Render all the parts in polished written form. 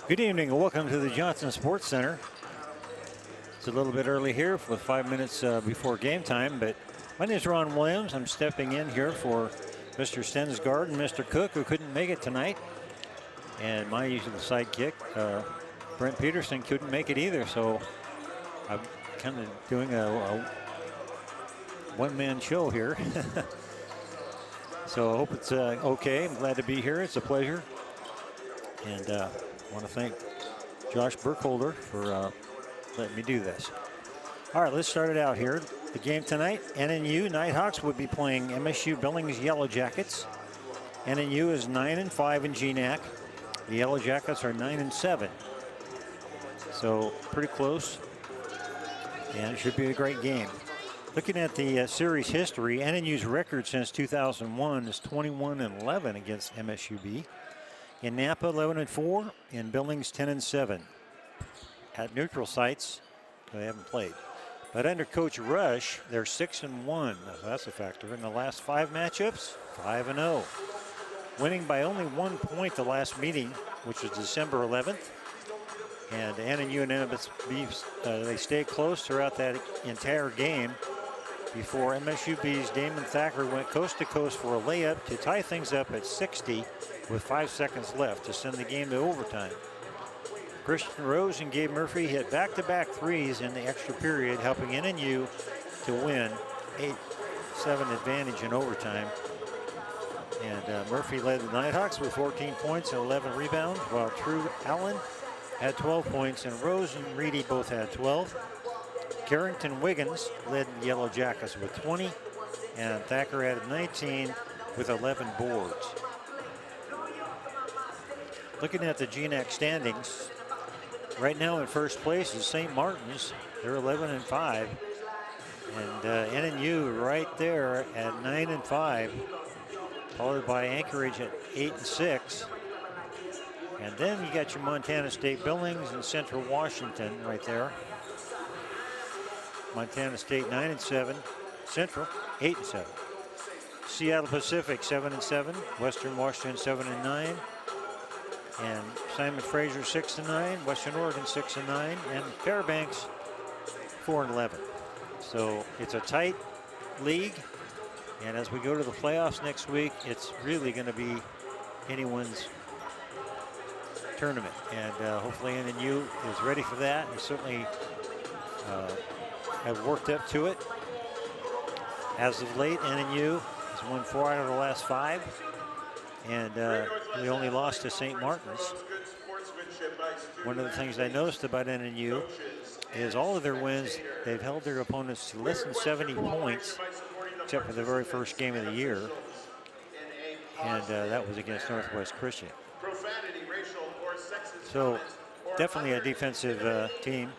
Good evening and welcome to the Johnson Sports Center. It's a little bit early here with 5 minutes before game time, but my name is Ron Williams. I'm stepping in here for Mr. Stensgaard and Mr. Cook, who couldn't make it tonight. And my usual sidekick, Brent Peterson, couldn't make it either. So I'm kind of doing a one-man show here. So I hope it's okay. I'm glad to be here. It's a pleasure. And I want to thank Josh Burkholder for letting me do this. All right, let's start it out here. The game tonight, NNU Nighthawks would be playing MSU Billings Yellow Jackets. NNU is 9-5 in GNAC. The Yellow Jackets are 9-7. So pretty close. And it should be a great game. Looking at the series history, NNU's record since 2001 is 21-11 against MSUB. In Napa, 11-4. In Billings, 10-7. At neutral sites, they haven't played. But under Coach Rush, they're 6-1. That's a factor. In the last 5 matchups, 5-0. Winning by only 1 point the last meeting, which was December 11th. And NNU and MSB, they stayed close throughout that entire game before MSUB's Damon Thacker went coast to coast for a layup to tie things up at 60 with 5 seconds left to send the game to overtime. Christian Rose and Gabe Murphy hit back-to-back threes in the extra period, helping NNU to win 8-7 advantage in overtime. And Murphy led the Nighthawks with 14 points and 11 rebounds, while True Allen had 12 points, and Rose and Reedy both had 12. Carrington Wiggins led the Yellow Jackets with 20, and Thacker added 19 with 11 boards. Looking at the GNAC standings, right now in first place is St. Martin's. They're 11-5, and NNU right there at 9-5, followed by Anchorage at 8-6. And then you got your Montana State Billings and Central Washington right there. Montana State 9-7, Central 8-7. Seattle Pacific 7-7, Western Washington 7-9, and Simon Fraser 6-9, Western Oregon 6-9, and Fairbanks 4-11. So it's a tight league, and as we go to the playoffs next week, it's really going to be anyone's tournament, and hopefully NNU is ready for that. And certainly have worked up to it. As of late, NNU has won 4 out of the last 5, and we only lost to St. Martin's. One of the things I noticed about NNU is all of their wins, they've held their opponents to less than 70 points, except for the very first game of the year, and that was against Northwest Christian. So definitely a defensive team,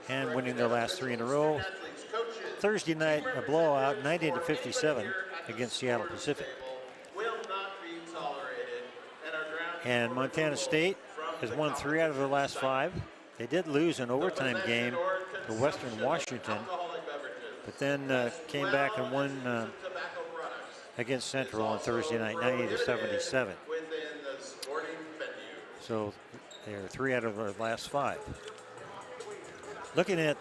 and winning their last 3 in a row. Thursday night, a blowout, 90-57 against Seattle Pacific. And Montana State has won 3 out of their last 5. They did lose an overtime game to Western Washington, but then came back and won against Central on Thursday night, 90-77. So they're 3 out of their last 5. Looking at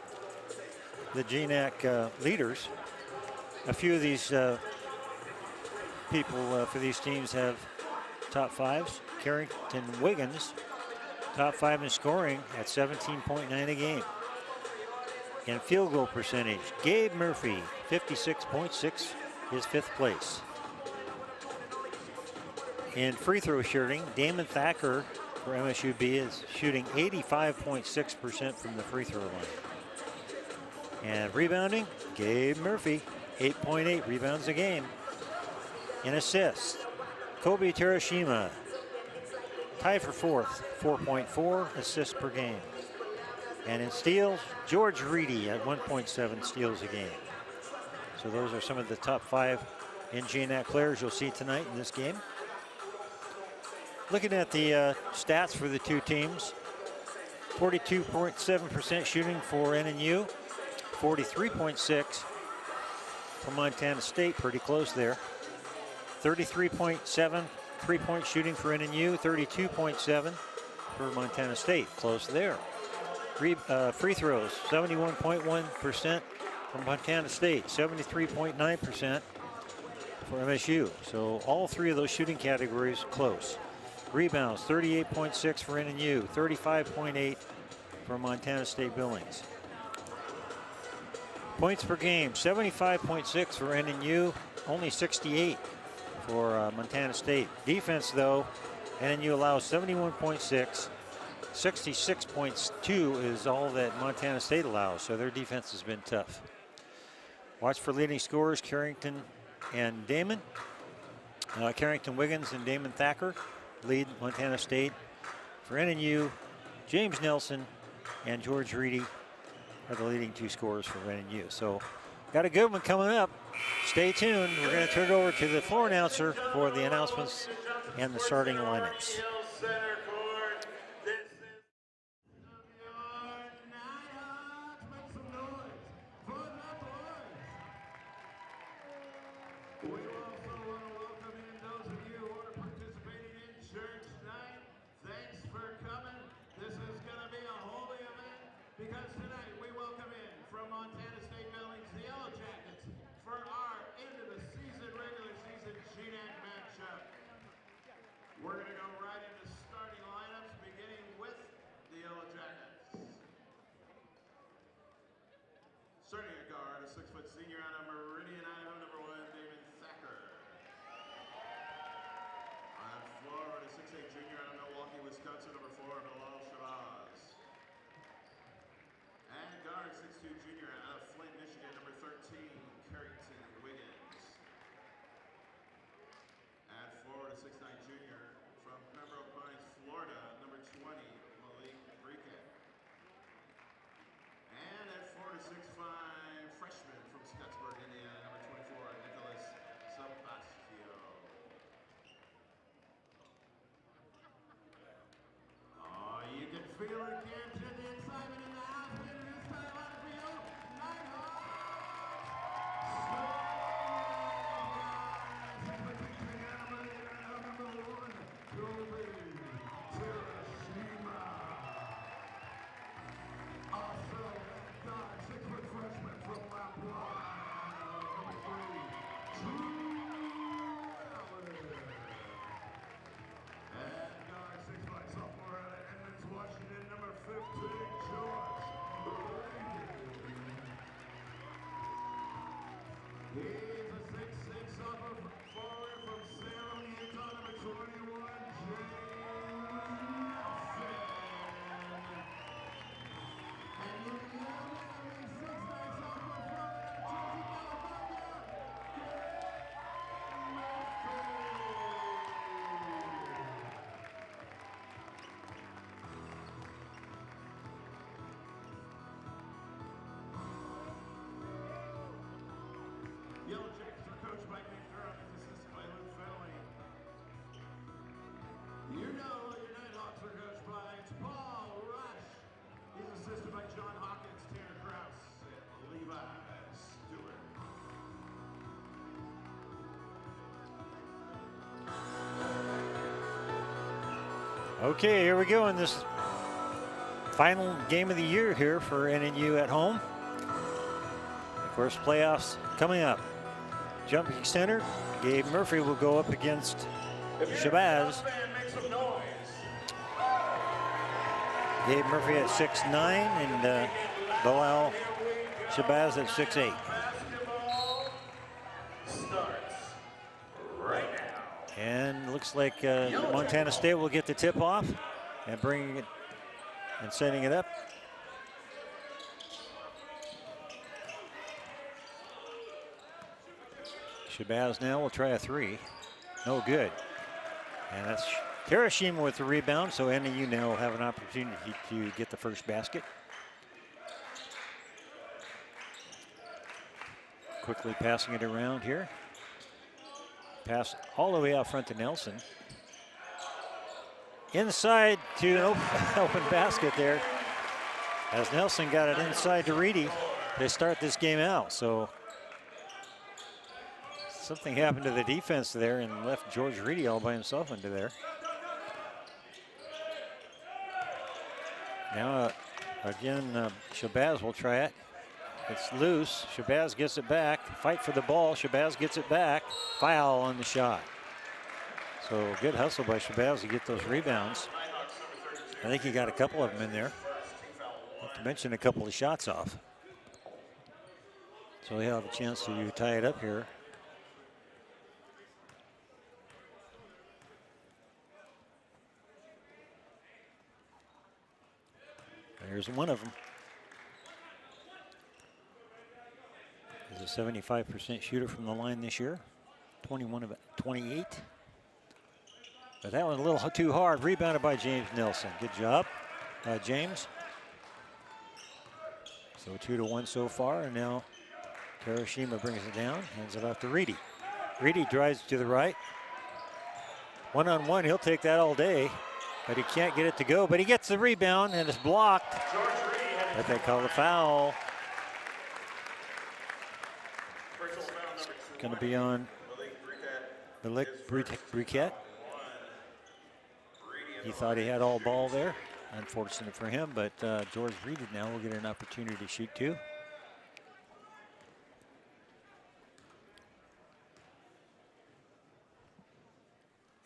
the GNAC leaders, a few of these people for these teams have top 5s. Carrington Wiggins, top 5 in scoring at 17.9 a game. In field goal percentage, Gabe Murphy, 56.6, his 5th place. In free throw shooting, Damon Thacker for MSUB is shooting 85.6% from the free throw line. And rebounding, Gabe Murphy, 8.8 rebounds a game. In assists, Kobe Terashima, tied for 4th, 4.4 assists per game. And in steals, George Reedy at 1.7 steals a game. So those are some of the top 5 in GNAC players you'll see tonight in this game. Looking at the stats for the two teams, 42.7% shooting for NNU, 43.6 for Montana State, pretty close there. 33.7 3-point shooting for NNU, 32.7 for Montana State. Close there. Free throws, 71.1% from Montana State, 73.9% for MSU. So all three of those shooting categories close. Rebounds, 38.6 for NNU, 35.8 for Montana State Billings. Points per game, 75.6 for NNU, only 68 for Montana State. Defense, though, NNU allows 71.6. 66.2 is all that Montana State allows, so their defense has been tough. Watch for leading scorers, Carrington and Damon. Carrington Wiggins and Damon Thacker lead Montana State. For NNU, James Nelson and George Reedy are the leading two scorers for NNU. So got a good one coming up. Stay tuned. We're going to turn it over to the floor announcer for the announcements and the starting lineups. We're going to go right into starting lineups, beginning with the Yellow Jackets. Starting at guard, a 6-foot senior out of Meridian, Idaho, number 1, Damon Thacker. On Florida, a 6'8" junior out of Milwaukee, Wisconsin, number 4, Bilal Shabazz. And guard, 6'2" junior out of Flint, Michigan, number 13, Carrington Wiggins. At forward, a 6'9" junior from Pembroke Pines, Florida, number 20, Malik Briquet. And at forward, a 6'5" freshman from Scottsburg, Indiana, number 24, Nicholas Sabastio. Oh, you can feel it, can't you? The excitement in the house. Introduce the lineup for you, Nighthawks. He's a 6'6" sophomore forward from Salem, Utah, number 21, James Nelson. And you can now name 6'9" sophomore forward out of Tulsa, Yellow Jackets are coached by Nick Durham and assisted by Luke Fenley. You know who your Nighthawks are coached by. It's Paul Rush. He's assisted by John Hawkins, Tanner Krause, and Levi Stewart. Okay, here we go in this final game of the year here for NNU at home. Of course, playoffs coming up. Jumping center, Gabe Murphy will go up against Shabazz. Gabe Murphy at 6'9" and Bilal Shabazz at 6'8". And looks like Montana State will get the tip off and bringing it and setting it up. Shabazz now will try a three. No good. And that's Terashima with the rebound, so NNU now will have an opportunity to get the first basket. Quickly passing it around here. Pass all the way out front to Nelson. Inside to an open basket there. As Nelson got it inside to Reedy, they start this game out. So something happened to the defense there and left George Reedy all by himself into there. Now, again, Shabazz will try it. It's loose. Shabazz gets it back. Fight for the ball. Shabazz gets it back. Foul on the shot. So good hustle by Shabazz to get those rebounds. I think he got a couple of them in there. Not to mention a couple of shots off. So he'll have a chance to tie it up here. There's one of them. He's a 75% shooter from the line this year. 21 of 28. But that one a little too hard. Rebounded by James Nelson. Good job, James. So 2-1 so far, and now Terashima brings it down, hands it off to Reedy. Reedy drives to the right. One-on-one, he'll take that all day, but he can't get it to go. But he gets the rebound, and it's blocked. But they call the foul. It's going to be on Malik Briquette. He thought he had all ball there. Unfortunate for him, but George Reedy now will get an opportunity to shoot two.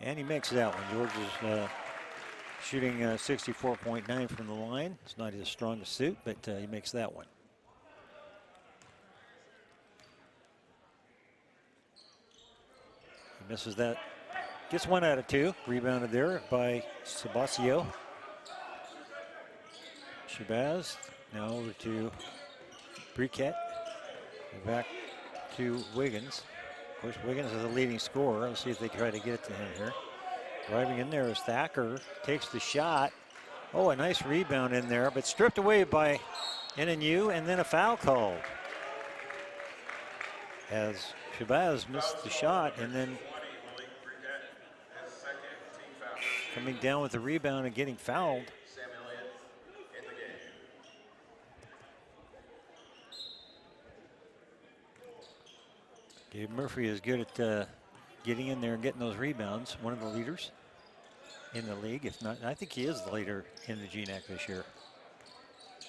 And he makes that one. George is shooting 64.9 from the line. It's not his strongest suit, but he makes that one. He misses that. Gets 1 out of 2. Rebounded there by Sabasio. Shabazz now over to Briquette. Back to Wiggins. Of course, Wiggins is a leading scorer. Let's see if they try to get it to him here. Driving in there is Thacker. Takes the shot. Oh, a nice rebound in there, but stripped away by NNU, and then a foul called. As Shabazz missed the shot, and then coming down with the rebound and getting fouled. Gabe Murphy is good at getting in there and getting those rebounds. One of the leaders in the league, if not, I think he is the leader in the GNAC this year.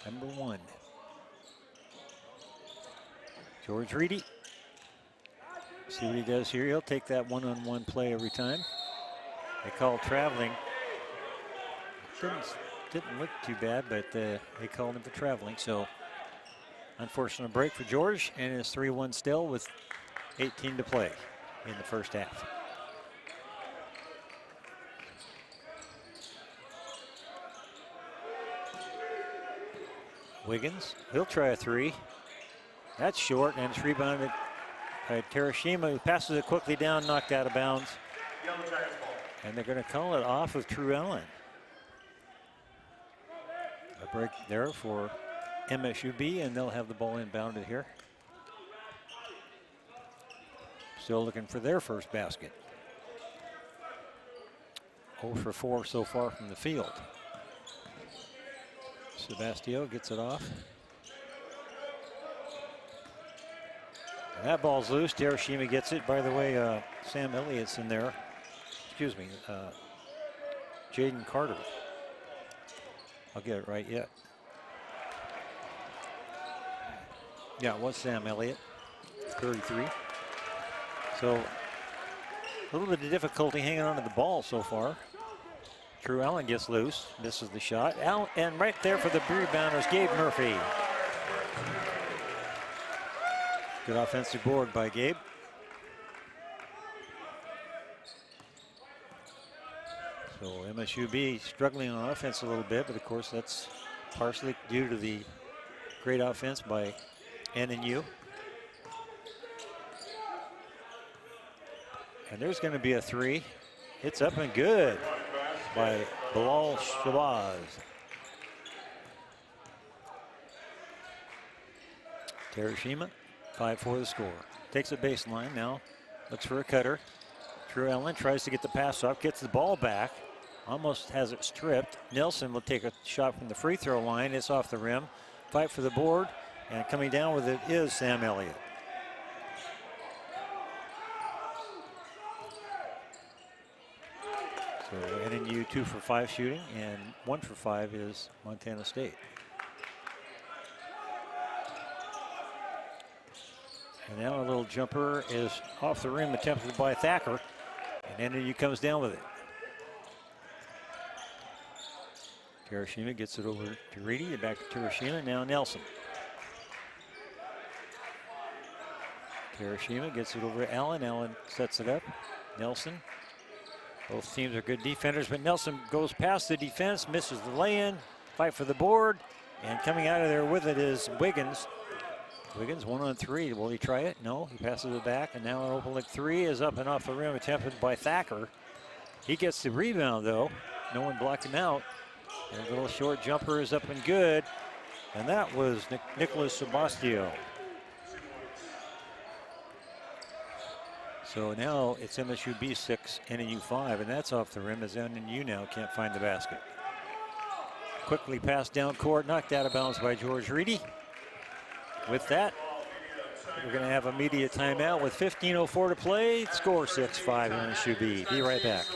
Number 1. George Reedy. See what he does here. He'll take that one-on-one play every time. They call traveling. Didn't look too bad, but they called him for traveling. So unfortunate break for George, and it's 3-1 still with 18 to play in the first half. Wiggins, he'll try a 3. That's short, and it's rebounded by Terashima, who passes it quickly down, knocked out of bounds. And they're going to call it off of True Allen. A break there for MSUB, and they'll have the ball inbounded here. Still looking for their first basket. 0 for 4 so far from the field. Sebastio gets it off. And that ball's loose. Terashima gets it. By the way, Sam Elliott's in there. Excuse me, Jaden Carter. I'll get it right yet. Yeah, it was Sam Elliott, 33. So a little bit of difficulty hanging on to the ball so far. True Allen gets loose, misses the shot. And right there for the rebounders, Gabe Murphy. Good offensive board by Gabe. So MSUB struggling on offense a little bit, but of course that's partially due to the great offense by NNU. And there's going to be a 3. It's up and good by Bilal Shabazz. Terashima, 5-4 the score. Takes a baseline now, looks for a cutter. True Allen tries to get the pass off, gets the ball back, almost has it stripped. Nelson will take a shot from the free throw line. It's off the rim. Fight for the board, and coming down with it is Sam Elliott. So NNU NNU 2 for 5 shooting, and 1 for 5 is Montana State. And now a little jumper is off the rim, attempted by Thacker, and NNU comes down with it. Terashima gets it over to Reedy, back to Terashima, now Nelson. Terashima gets it over to Allen. Allen sets it up. Nelson. Both teams are good defenders, but Nelson goes past the defense, misses the lay-in, fight for the board, and coming out of there with it is Wiggins. Wiggins 1-on-3. Will he try it? No, he passes it back, and now an open look three is up and off the rim, attempted by Thacker. He gets the rebound, though. No one blocked him out. And a little short jumper is up and good, and that was Nicholas Sebastio. So now it's MSU B6, NNU 5, and that's off the rim as NNU now can't find the basket. Quickly passed down court, knocked out of bounds by George Reedy. With that, we're going to have a media timeout with 15:04 to play. Score 6-5 MSU B. Be right back.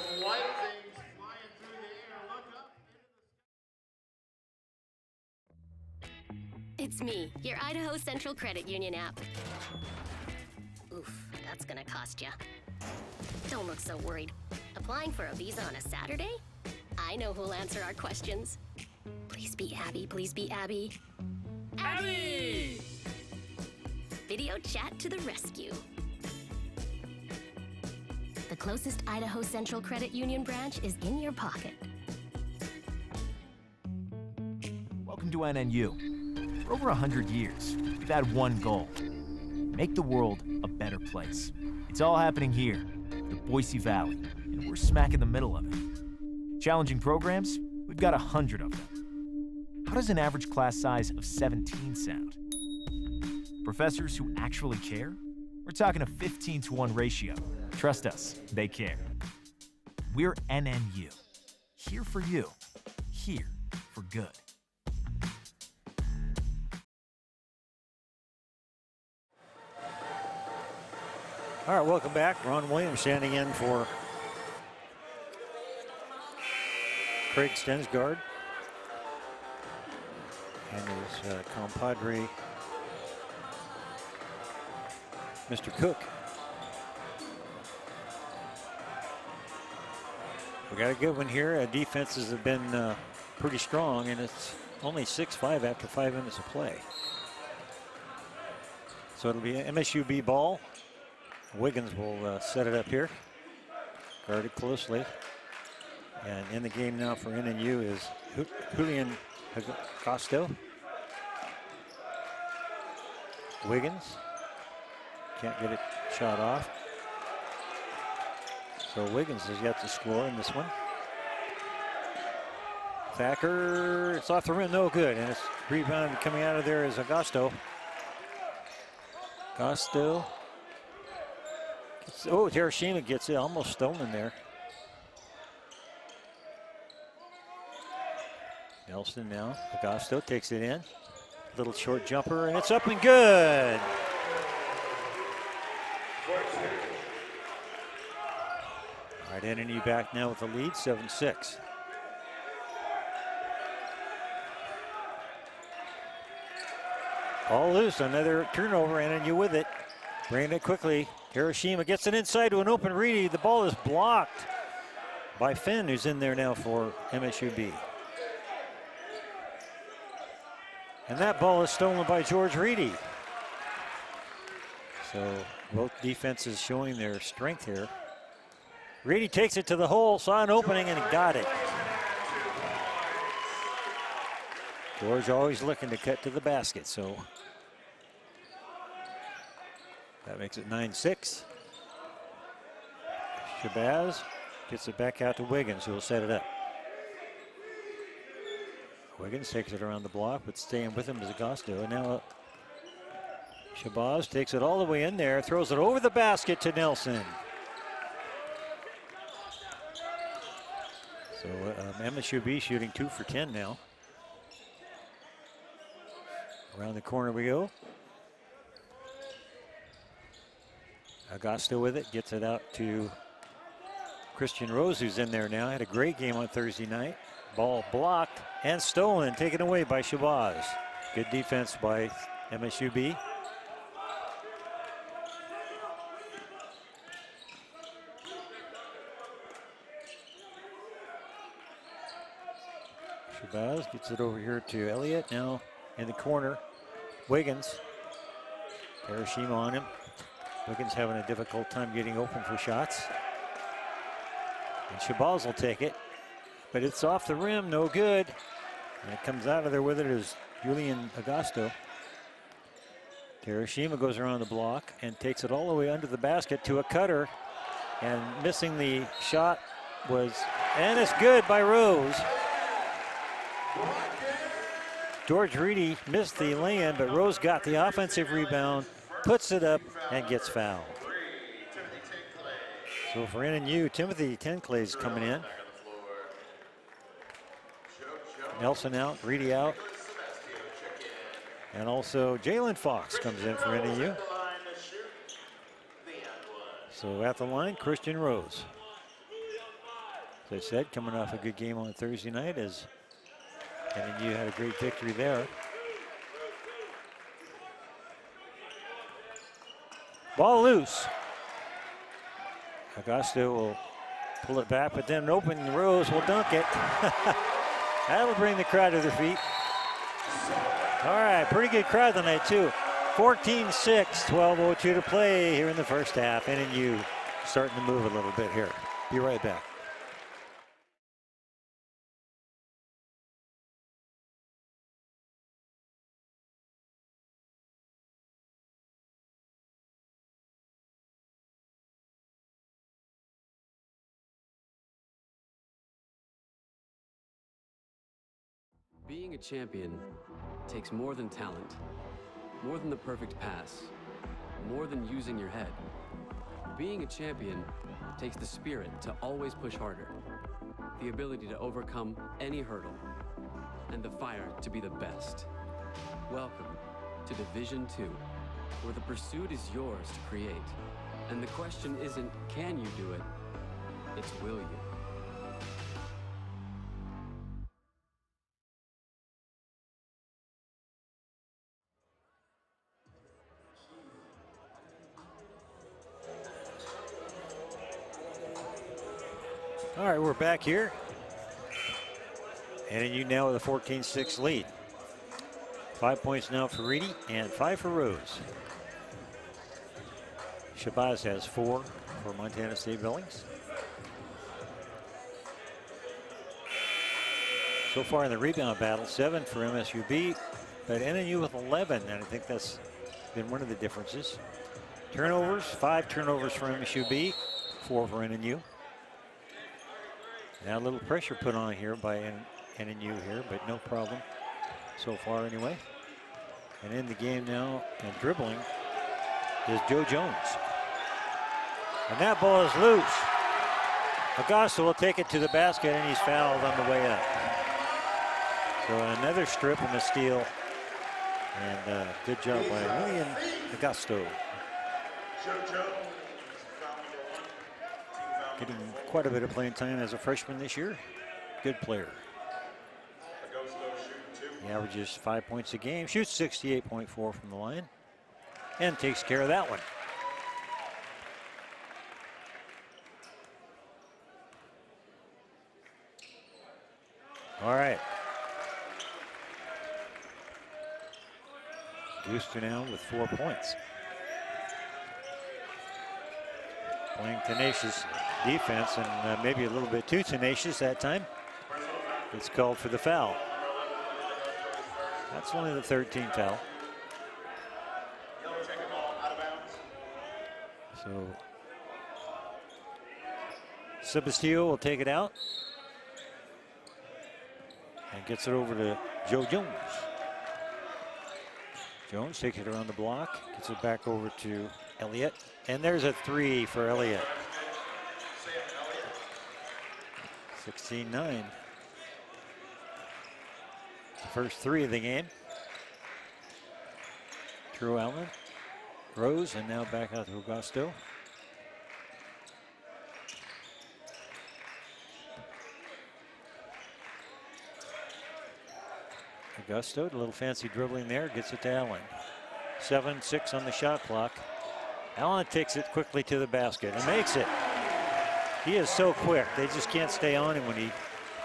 It's me, your Idaho Central Credit Union app. Oof, that's gonna cost ya. Don't look so worried. Applying for a visa on a Saturday? I know who'll answer our questions. Please be Abby, please be Abby. Abby! Video chat to the rescue. The closest Idaho Central Credit Union branch is in your pocket. Welcome to NNU. For over 100 years, we've had one goal: make the world a better place. It's all happening here, the Boise Valley, and we're smack in the middle of it. Challenging programs? We've got 100 of them. How does an average class size of 17 sound? Professors who actually care? We're talking a 15-to-1 ratio. Trust us, they care. We're NNU. Here for you. Here for good. All right, welcome back. Ron Williams standing in for Craig Stensgaard and his compadre, Mr. Cook. We got a good one here. Defenses have been pretty strong, and it's only 6-5 after 5 minutes of play. So it'll be an MSU B ball. Wiggins will set it up here, guarded closely. And in the game now for NNU is Julian Costo. Wiggins can't get it shot off. So Wiggins has yet to score in this one. Thacker, it's off the rim, no good. And it's rebound coming out of there is Augusto. Augusto. Oh, Terashima gets it, almost stolen there. Nelson now, Augusto takes it in. Little short jumper, and it's up and good. All right, NNU back now with the lead, 7-6. All loose, another turnover, NNU with it. Bringing it quickly. Hiroshima gets it inside to an open Reedy. The ball is blocked by Finn, who's in there now for MSU B. And that ball is stolen by George Reedy. So both defenses showing their strength here. Reedy takes it to the hole, saw an opening, and got it. George always looking to cut to the basket, so that makes it 9-6. Shabazz gets it back out to Wiggins, who will set it up. Wiggins takes it around the block, but staying with him is Augusto. And now Shabazz takes it all the way in there, throws it over the basket to Nelson. So MSU B shooting 2 for 10 now. Around the corner we go. Augusto with it, gets it out to Christian Rose, who's in there now, had a great game on Thursday night. Ball blocked and stolen, taken away by Shabazz. Good defense by MSUB. Shabazz gets it over here to Elliott, now in the corner. Wiggins, Hiroshima on him. Wiggins having a difficult time getting open for shots. And Shabazz will take it, but it's off the rim, no good. And it comes out of there with it is Julian Agosto. Hiroshima goes around the block and takes it all the way under the basket to a cutter. And missing the shot was, and it's good by Rose. George Reedy missed the lay-in, but Rose got the offensive rebound, puts it up, and gets fouled. So for NNU, Timothy Tenclay is coming in. Nelson out, Reedy out. And also Jalen Fox comes in for NNU. So at the line, Christian Rose. As I said, coming off a good game on Thursday night, as NNU had a great victory there. Ball loose. Agosto will pull it back, but then open Rose will dunk it. That'll bring the crowd to their feet. All right, pretty good crowd tonight too. 14-6, 12:02 to play here in the first half. NNU starting to move a little bit here. Be right back. Being a champion takes more than talent, more than the perfect pass, more than using your head. Being a champion takes the spirit to always push harder, the ability to overcome any hurdle, and the fire to be the best. Welcome to Division II, where the pursuit is yours to create. And the question isn't, can you do it? It's, will you? All right, we're back here. NNU now with a 14-6 lead. 5 points now for Reedy and 5 for Rose. Shabazz has 4 for Montana State Billings. So far in the rebound battle, 7 for MSUB, but NNU with 11, and I think that's been one of the differences. Turnovers, 5 turnovers for MSUB, 4 for NNU. Now a little pressure put on here by NNU here, but no problem so far anyway. And in the game now and dribbling is Joe Jones. And that ball is loose. Agosto will take it to the basket and he's fouled on the way up. So another strip and a steal. And good job by William Agosto. Getting quite a bit of playing time as a freshman this year. Good player. He averages 5 points a game, shoots 68.4 from the line, and takes care of that one. All right. Guster now with 4 points. Playing tenacious defense and maybe a little bit too tenacious that time. It's called for the foul. That's only the 13th foul. So Sebastio will take it out and gets it over to Joe Jones. Jones takes it around the block, gets it back over to Elliott, and there's a 3 for Elliott. 16-9. The first 3 of the game. Drew Allen, Rose, and now back out to Agosto. Augusto, a little fancy dribbling there, gets it to Allen. 7-6 on the shot clock. Allen takes it quickly to the basket and makes it. He is so quick. They just can't stay on him when he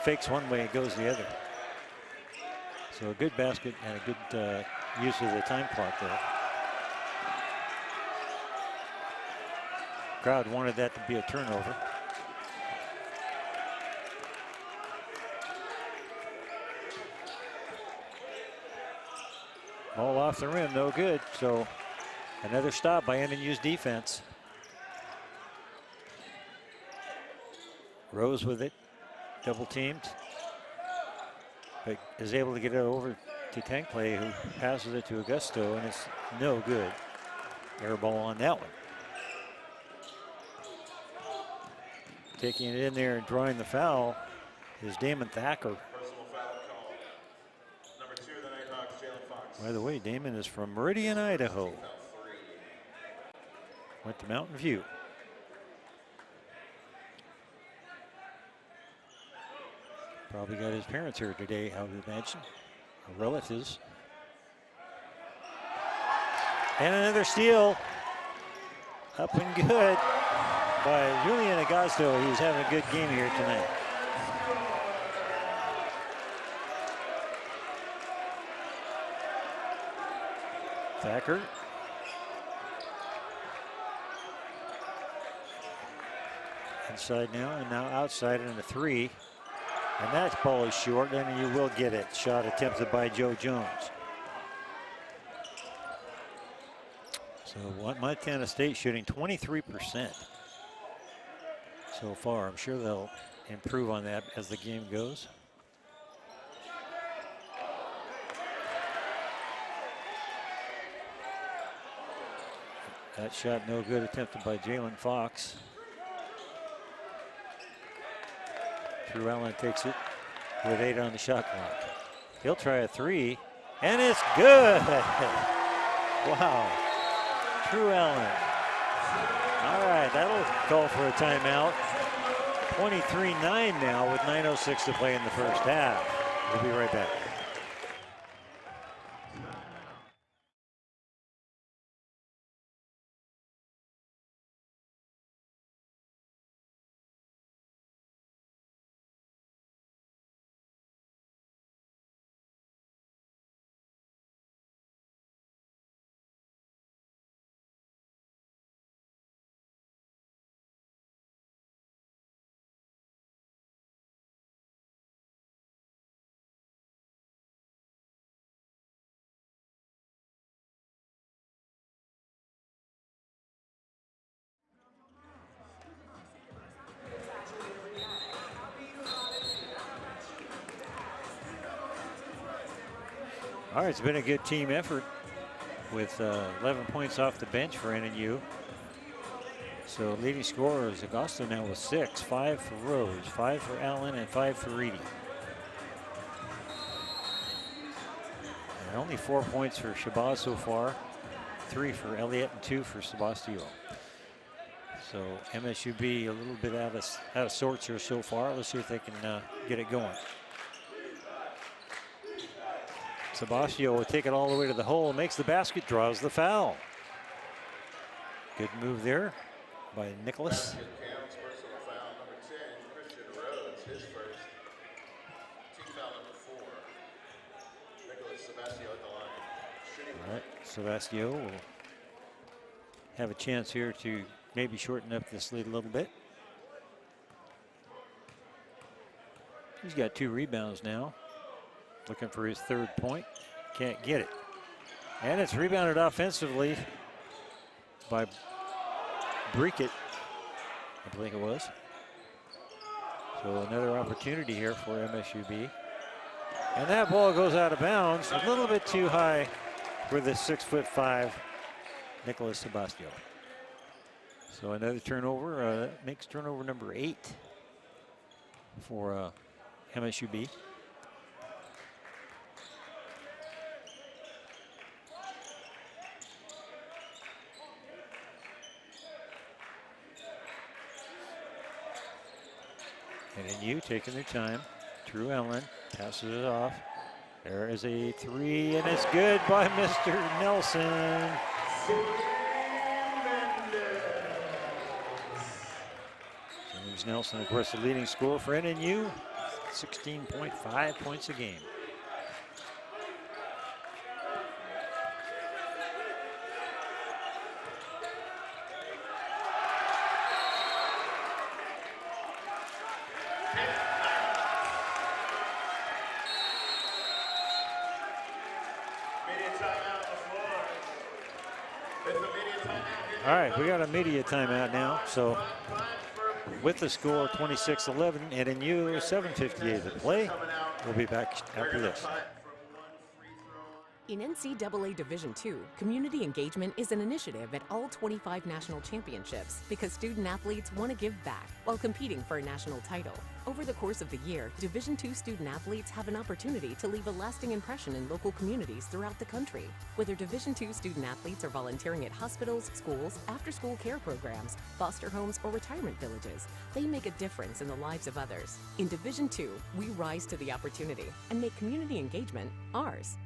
fakes one way and goes the other. So a good basket and a good use of the time clock there. Crowd wanted that to be a turnover. Ball off the rim, no good. So another stop by NNU's defense. Rose with it, double teamed, but is able to get it over to Tankplay, who passes it to Augusto, and it's no good. Air ball on that one. Taking it in there and drawing the foul is Damon Thacker. Personal foul call. Number 2 of the Nighthawks, Jalen Fox. By the way, Damon is from Meridian, Idaho. Foul 3. Went to Mountain View. Probably got his parents here today, I would imagine, or relatives. And another steal. Up and good by Julian Augusto. He's having a good game here tonight. Thacker. Inside now, and now outside in a 3. And that ball is short, and you will get it. Shot attempted by Joe Jones. So Montana State shooting 23% so far. I'm sure they'll improve on that as the game goes. That shot no good, attempted by Jalen Fox. Drew Allen takes it with 8 on the shot clock. He'll try a 3, and it's good. Wow. Drew Allen. All right, that'll call for a timeout. 23-9 now with 9:06 to play in the first half. We'll be right back. All right, it's been a good team effort with 11 points off the bench for NNU. So leading scorer is Augusto now with 6, 5 for Rose, 5 for Allen, and 5 for Reedy. And only 4 points for Shabazz so far, 3 for Elliott and 2 for Sebastio. So MSUB a little bit out of sorts here so far. Let's see if they can get it going. Sebastio will take it all the way to the hole, makes the basket, draws the foul. Good move there by Nicholas. Basket counts, personal foul number 10, Christian Rhodes, his first. Team foul number 4. Nicholas Sebastio at the line. Shooting. All right, Sebastio will have a chance here to maybe shorten up this lead a little bit. He's got 2 rebounds now. Looking for his 3rd point. Can't get it. And it's rebounded offensively by Brickett, I believe it was. So another opportunity here for MSUB. And that ball goes out of bounds. A little bit too high for the 6'5" Nicholas Sebastio. So another turnover. Makes turnover number 8 for MSUB. NNU taking their time. Drew Allen passes it off. There is a three, and it's good by Mr. Nelson. James Nelson, of course, the leading scorer for NNU, 16.5 points a game. All right, we got a media timeout now. So with the score 26-11, NNU 7:58 to play. We'll be back after this. In NCAA Division II, community engagement is an initiative at all 25 national championships because student athletes want to give back while competing for a national title. Over the course of the year, Division II student athletes have an opportunity to leave a lasting impression in local communities throughout the country. Whether Division II student athletes are volunteering at hospitals, schools, after-school care programs, foster homes, or retirement villages, they make a difference in the lives of others. In Division II, we rise to the opportunity and make community engagement ours.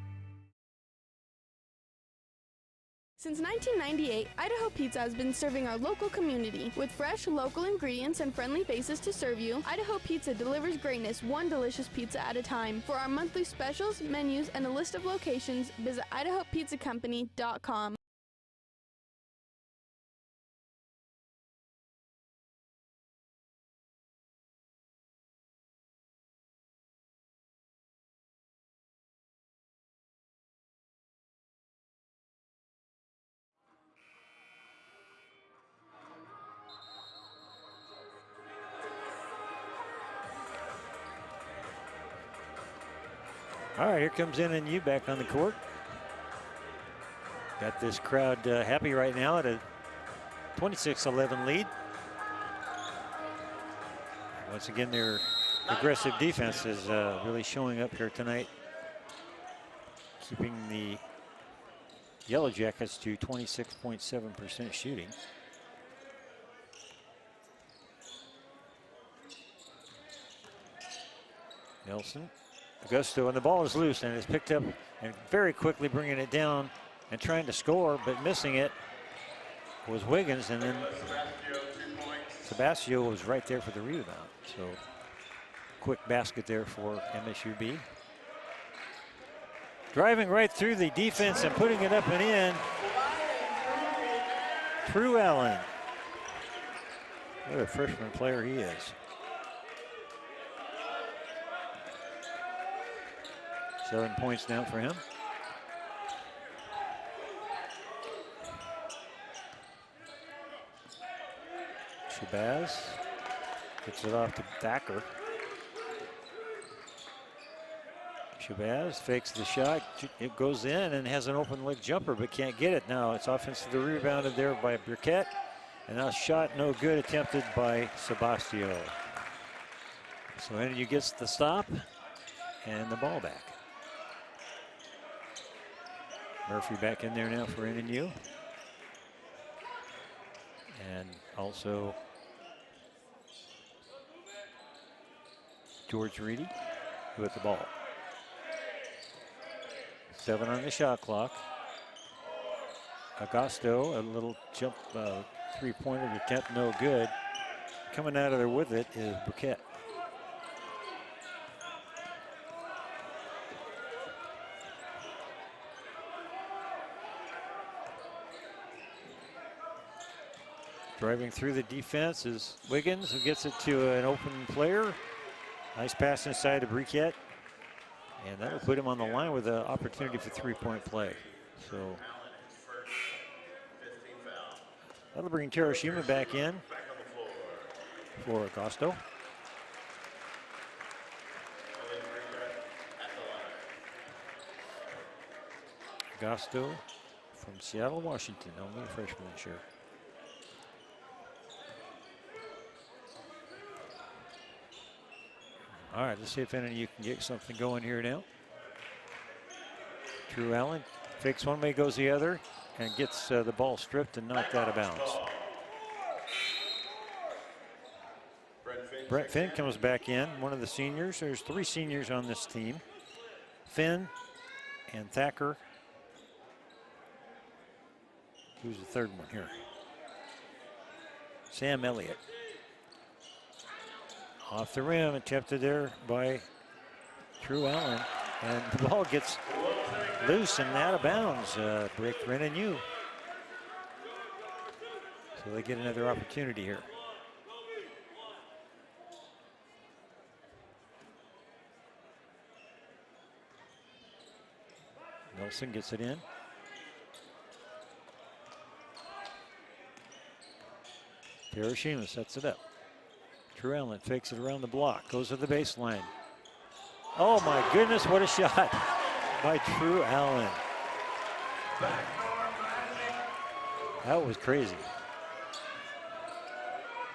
Since 1998, Idaho Pizza has been serving our local community. With fresh, local ingredients and friendly faces to serve you, Idaho Pizza delivers greatness one delicious pizza at a time. For our monthly specials, menus, and a list of locations, visit IdahoPizzaCompany.com. All right, here comes NNU back on the court. Got this crowd happy right now at a 26-11 lead. Once again, their aggressive defense is really showing up here tonight, keeping the Yellow Jackets to 26.7% shooting. Nelson. Augusto, and the ball is loose, and it's picked up and very quickly bringing it down and trying to score, but missing it was Wiggins, and then Sebastio was right there for the rebound. So quick basket there for MSUB. Driving right through the defense and putting it up and in. True Allen. What a freshman player he is. 7 points down for him. Shabazz gets it off to Thacker. Shabazz fakes the shot. It goes in and has an open leg jumper, but can't get it. Now it's offensively rebounded there by Burkett. And now shot no good, attempted by Sebastio. So NNU gets the stop and the ball back. Murphy back in there now for NNU. And also George Reedy with the ball. 7 on the shot clock. Augusto, a little jump three-pointer attempt, no good. Coming out of there with it is Burkett. Driving through the defense is Wiggins, who gets it to an open player. Nice pass inside to Briquette. And that'll put him on the line with an opportunity for three-point play. So that'll bring Terashima back in for Augusto. Augusto from Seattle, Washington, only a freshman this year. All right, let's see if any of you can get something going here now. True Allen fakes one way, goes the other, and gets the ball stripped and knocked out of bounds. Brent Finn comes back in, one of the seniors. There's 3 seniors on this team Finn and Thacker. Who's the third one here? Sam Elliott. Off the rim, attempted there by Drew Allen. And the ball gets loose and out of bounds. Break for NNU. So they get another opportunity here. Nelson gets it in. Hiroshima sets it up. Drew Allen fakes it around the block, goes to the baseline. Oh my goodness, what a shot by Drew Allen. That was crazy.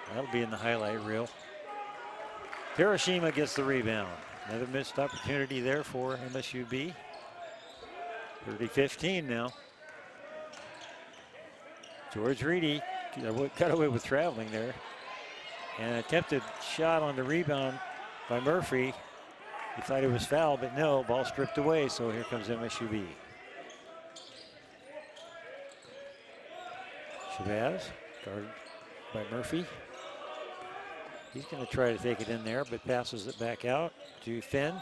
That'll be in the highlight reel. Hiroshima gets the rebound. Another missed opportunity there for MSUB. 30-15 now. George Reedy got away with traveling there. And attempted shot on the rebound by Murphy. He thought it was foul, but no, ball stripped away, so here comes MSUB. Shabazz, guarded by Murphy. He's going to try to take it in there, but passes it back out to Finn.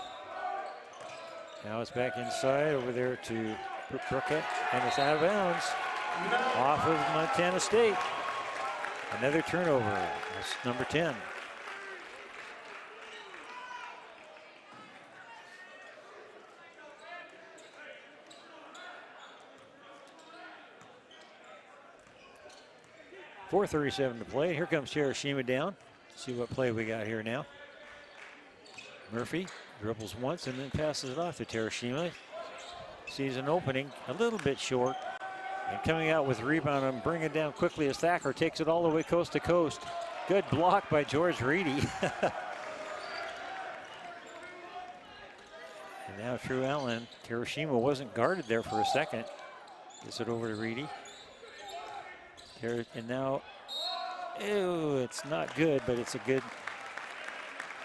Now it's back inside over there to Brookett, and it's out of bounds off of Montana State. Another turnover. That's number 10. .437 to play. Here comes Hiroshima down. See what play we got here now. Murphy dribbles once and then passes it off to Hiroshima. Sees an opening, a little bit short. And coming out with rebound and bring it down quickly as Thacker takes it all the way coast to coast. Good block by George Reedy. And now Drew Allen. Hiroshima wasn't guarded there for a second. Gets it over to Reedy. And now, ew, it's not good, but it's a good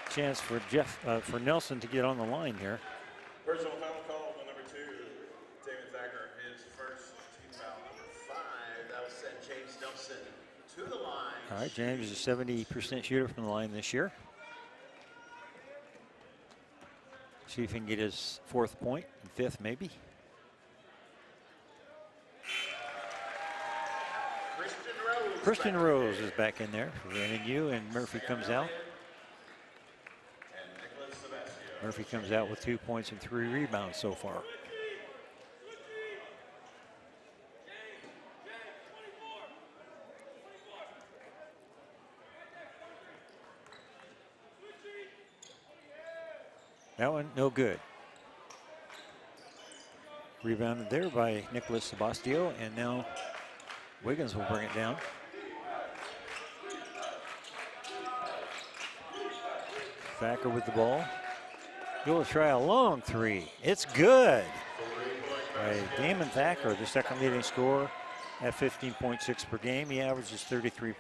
chance for for Nelson to get on the line here. Personal foul call on number 2, David Thacker, his first team foul, number 5. That will send James Nelson to the line. All right, James is a 70% shooter from the line this year. See if he can get his 4th point and 5th maybe. Christian Rose is back in there for NNU, and Murphy comes out. Murphy comes out with 2 points and 3 rebounds so far. That one, no good. Rebounded there by Nicholas Sebastio, and now Wiggins will bring it down. Thacker with the ball. He'll try a long 3. It's good. By Damon Thacker, the second leading scorer at 15.6 per game. He averages 33%.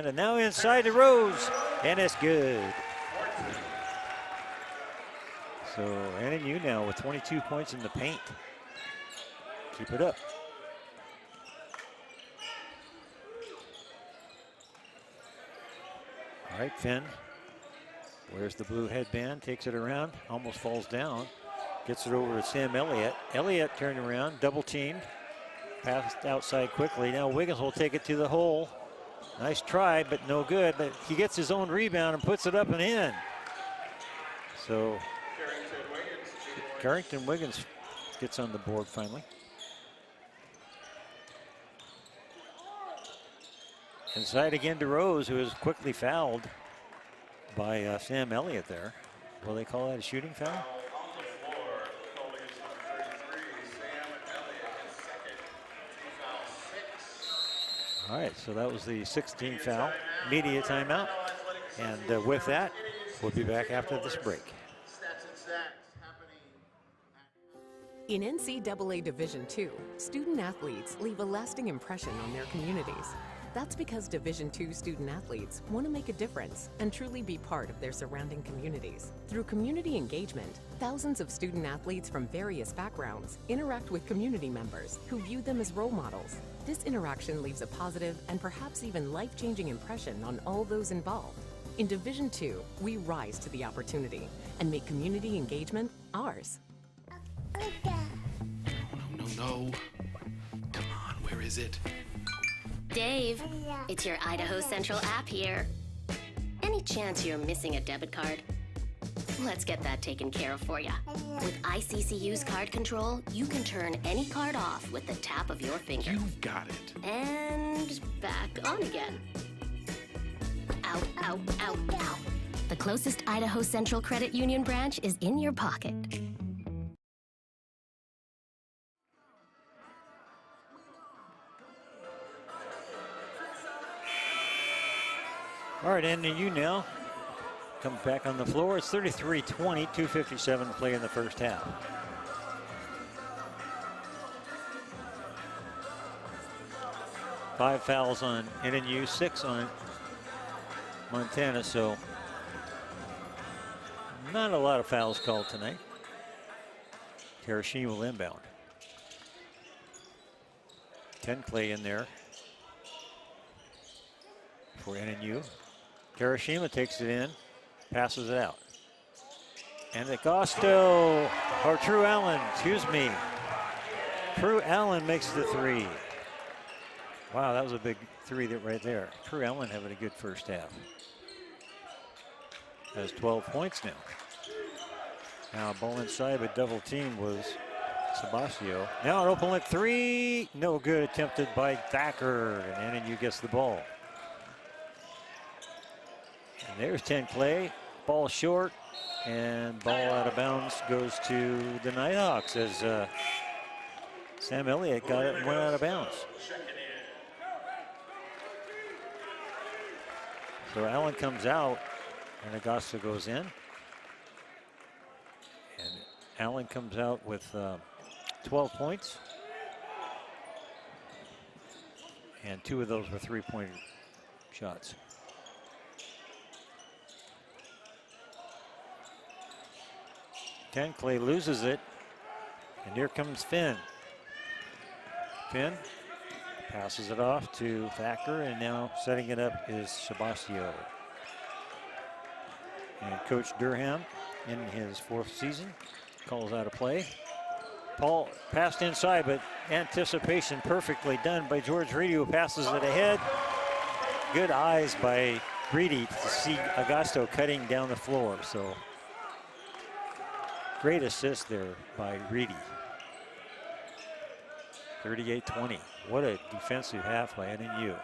And now inside to Rose, and it's good. So NNU now with 22 points in the paint. Keep it up. All right, Finn. Wears the blue headband, takes it around, almost falls down. Gets it over to Sam Elliott. Elliott turned around, double teamed. Passed outside quickly. Now Wiggins will take it to the hole. Nice try, but no good. But he gets his own rebound and puts it up and in. So Carrington Wiggins gets on the board finally. Inside again to Rose, who is quickly fouled by Sam Elliott there. Will they call that a shooting foul? On the floor, calling is number 33, Sam Elliott, his second, team foul 6. All right, so that was the 16th foul. Media timeout. And with that, we'll be back after this break. Stats and Sacks happening In NCAA Division II, student athletes leave a lasting impression on their communities. That's because Division II student athletes want to make a difference and truly be part of their surrounding communities. Through community engagement, thousands of student athletes from various backgrounds interact with community members who view them as role models. This interaction leaves a positive and perhaps even life-changing impression on all those involved. In Division II, we rise to the opportunity and make community engagement ours. No. Come on, where is it? Dave, it's your Idaho Central app here. Any chance you're missing a debit card? Let's get that taken care of for you. With ICCU's card control, you can turn any card off with the tap of your finger. You got it. And back on again. Out, out, out, out. The closest Idaho Central Credit Union branch is in your pocket. All right, NNU now comes back on the floor. It's 33-20, 2:57 to play in the first half. Five fouls on NNU, 6 on Montana, so not a lot of fouls called tonight. Hiroshima will inbound. 10 Clay in there for NNU. Hiroshima takes it in, passes it out. And Agosto, or True Allen, excuse me. True Allen makes the three. Wow, that was a big three right there. True Allen having a good first half. Has 12 points now. Now ball inside, but double team was Sabasio. Now an open look three, no good, attempted by Thacker, and NNU gets the ball. And there's 10 Clay, ball short, and ball out of bounds goes to the Nighthawks as Sam Elliott got it and went out of bounds. So Allen comes out and Augusta goes in. And Allen comes out with 12 points. And 2 of those were three-point shots. Clay loses it, and here comes Finn. Finn passes it off to Thacker, and now setting it up is Sabasio. And Coach Durham, in his 4th season, calls out a play. Paul passed inside, but anticipation perfectly done by George Reedy, who passes it ahead. Good eyes by Reedy to see Augusto cutting down the floor. So great assist there by Reedy. 38-20. What a defensive half by NNU.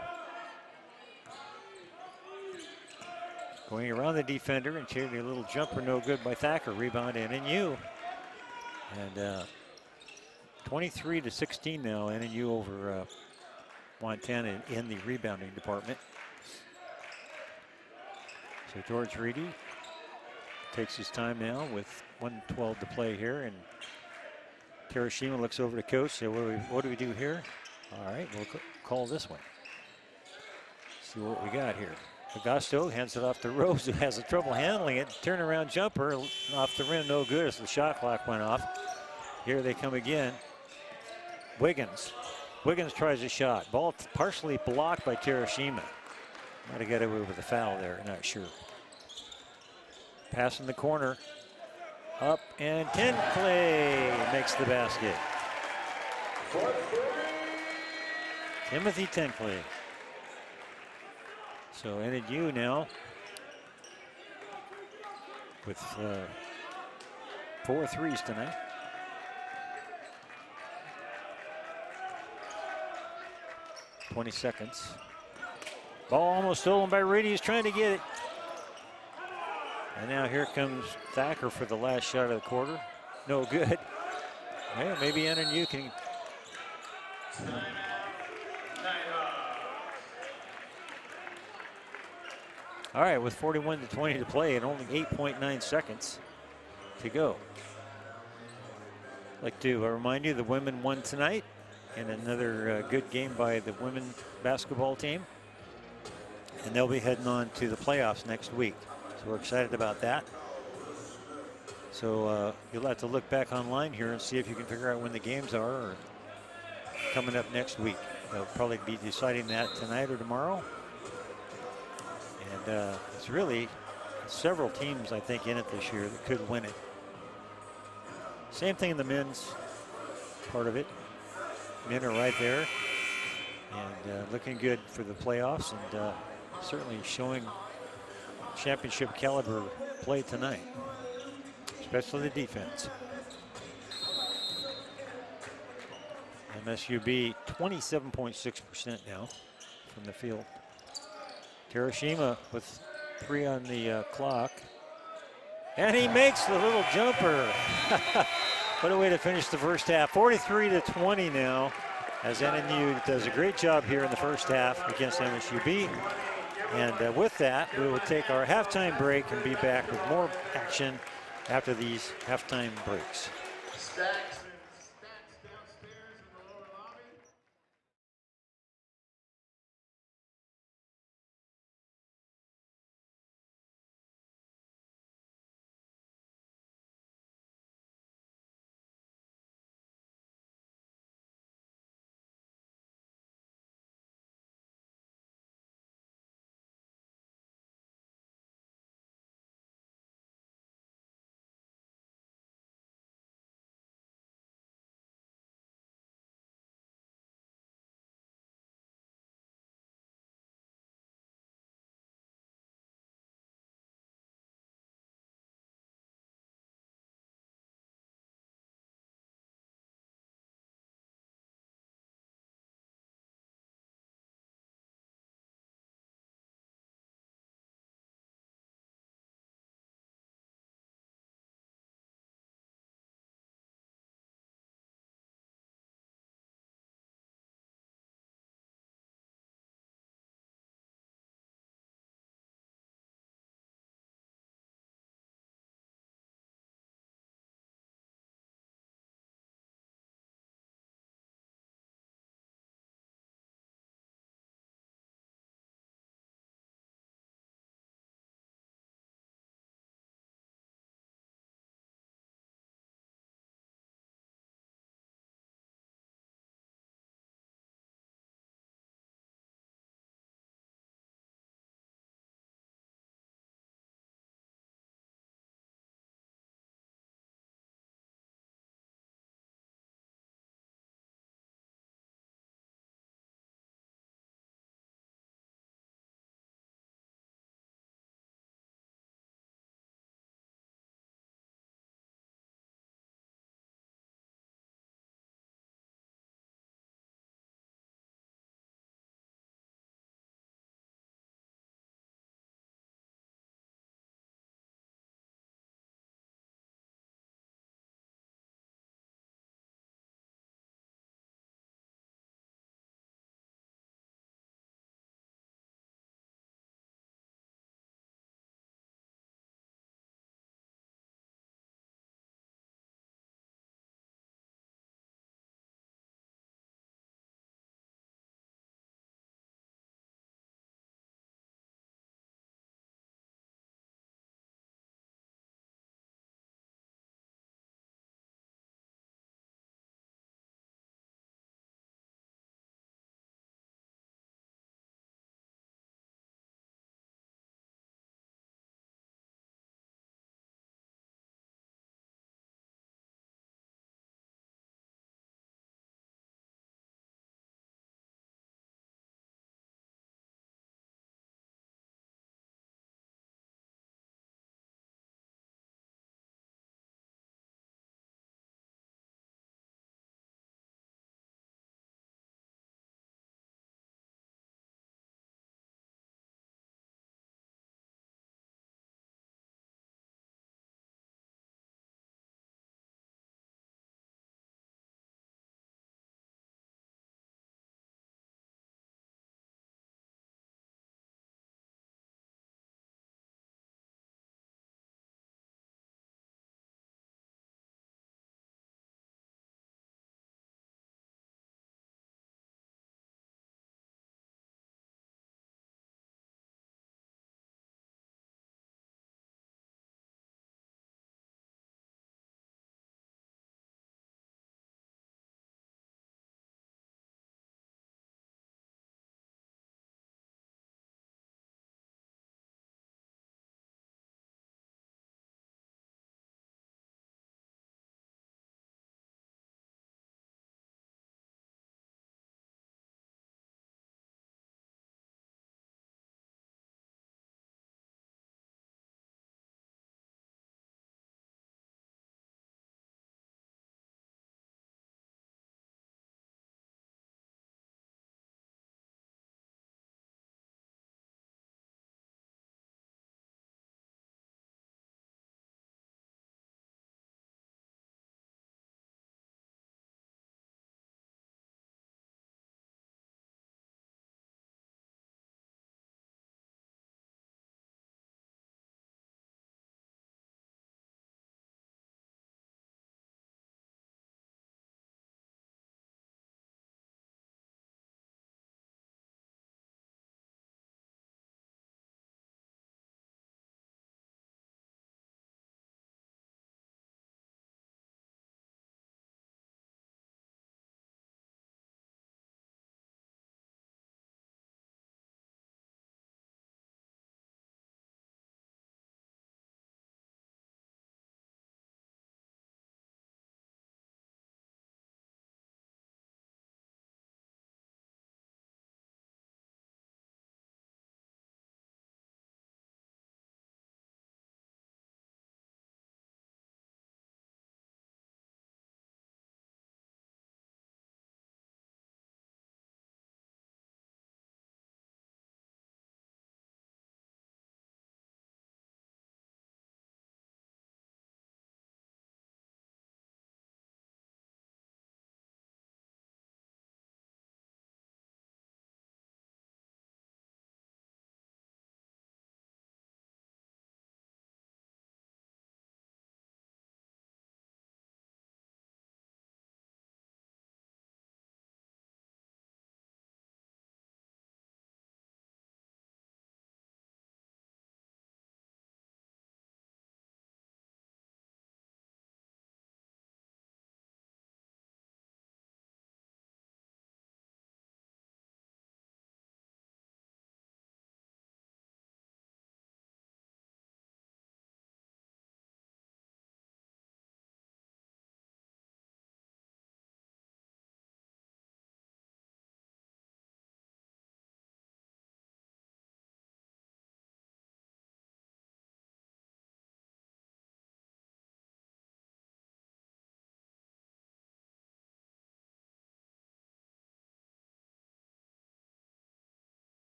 Going around the defender and chasing a little jumper, no good by Thacker. Rebound NNU. And 23-16 now, NNU over Montana in the rebounding department. So George Reedy takes his time now with 1:12 to play here, and Hiroshima looks over to coach. Say, what do we do here? All right, we'll call this one. See what we got here. Augusto hands it off to Rose, who has trouble handling it. Turnaround jumper off the rim, no good as the shot clock went off. Here they come again. Wiggins tries a shot. Ball partially blocked by Hiroshima. Might have got away with a foul there, not sure. Pass in the corner. Up and Clay makes the basket. Timothy Clay. So NNU now with 4 threes tonight. .20 seconds. Ball almost stolen by Reedy. He's trying to get it. And now here comes Thacker for the last shot of the quarter. No good. Well, maybe NNU can. All right, with 41-20 to play and only 8.9 seconds to go. I'd like to remind you the women won tonight in another good game by the women basketball team. and they'll be heading on to the playoffs next week. So we're excited about that. So you'll have to look back online here and see if you can figure out when the games are or coming up next week. They'll probably be deciding that tonight or tomorrow. And it's really several teams, I think, in it this year that could win it. Same thing in the men's part of it. Men are right there and looking good for the playoffs, and certainly showing championship caliber play tonight, especially the defense. MSUB 27.6% now from the field. Terashima with 3 on the clock. And he makes the little jumper. What a way to finish the first half. 43-20 now, as NNU does a great job here in the first half against MSUB. And with that, we will take our halftime break and be back with more action after these halftime breaks.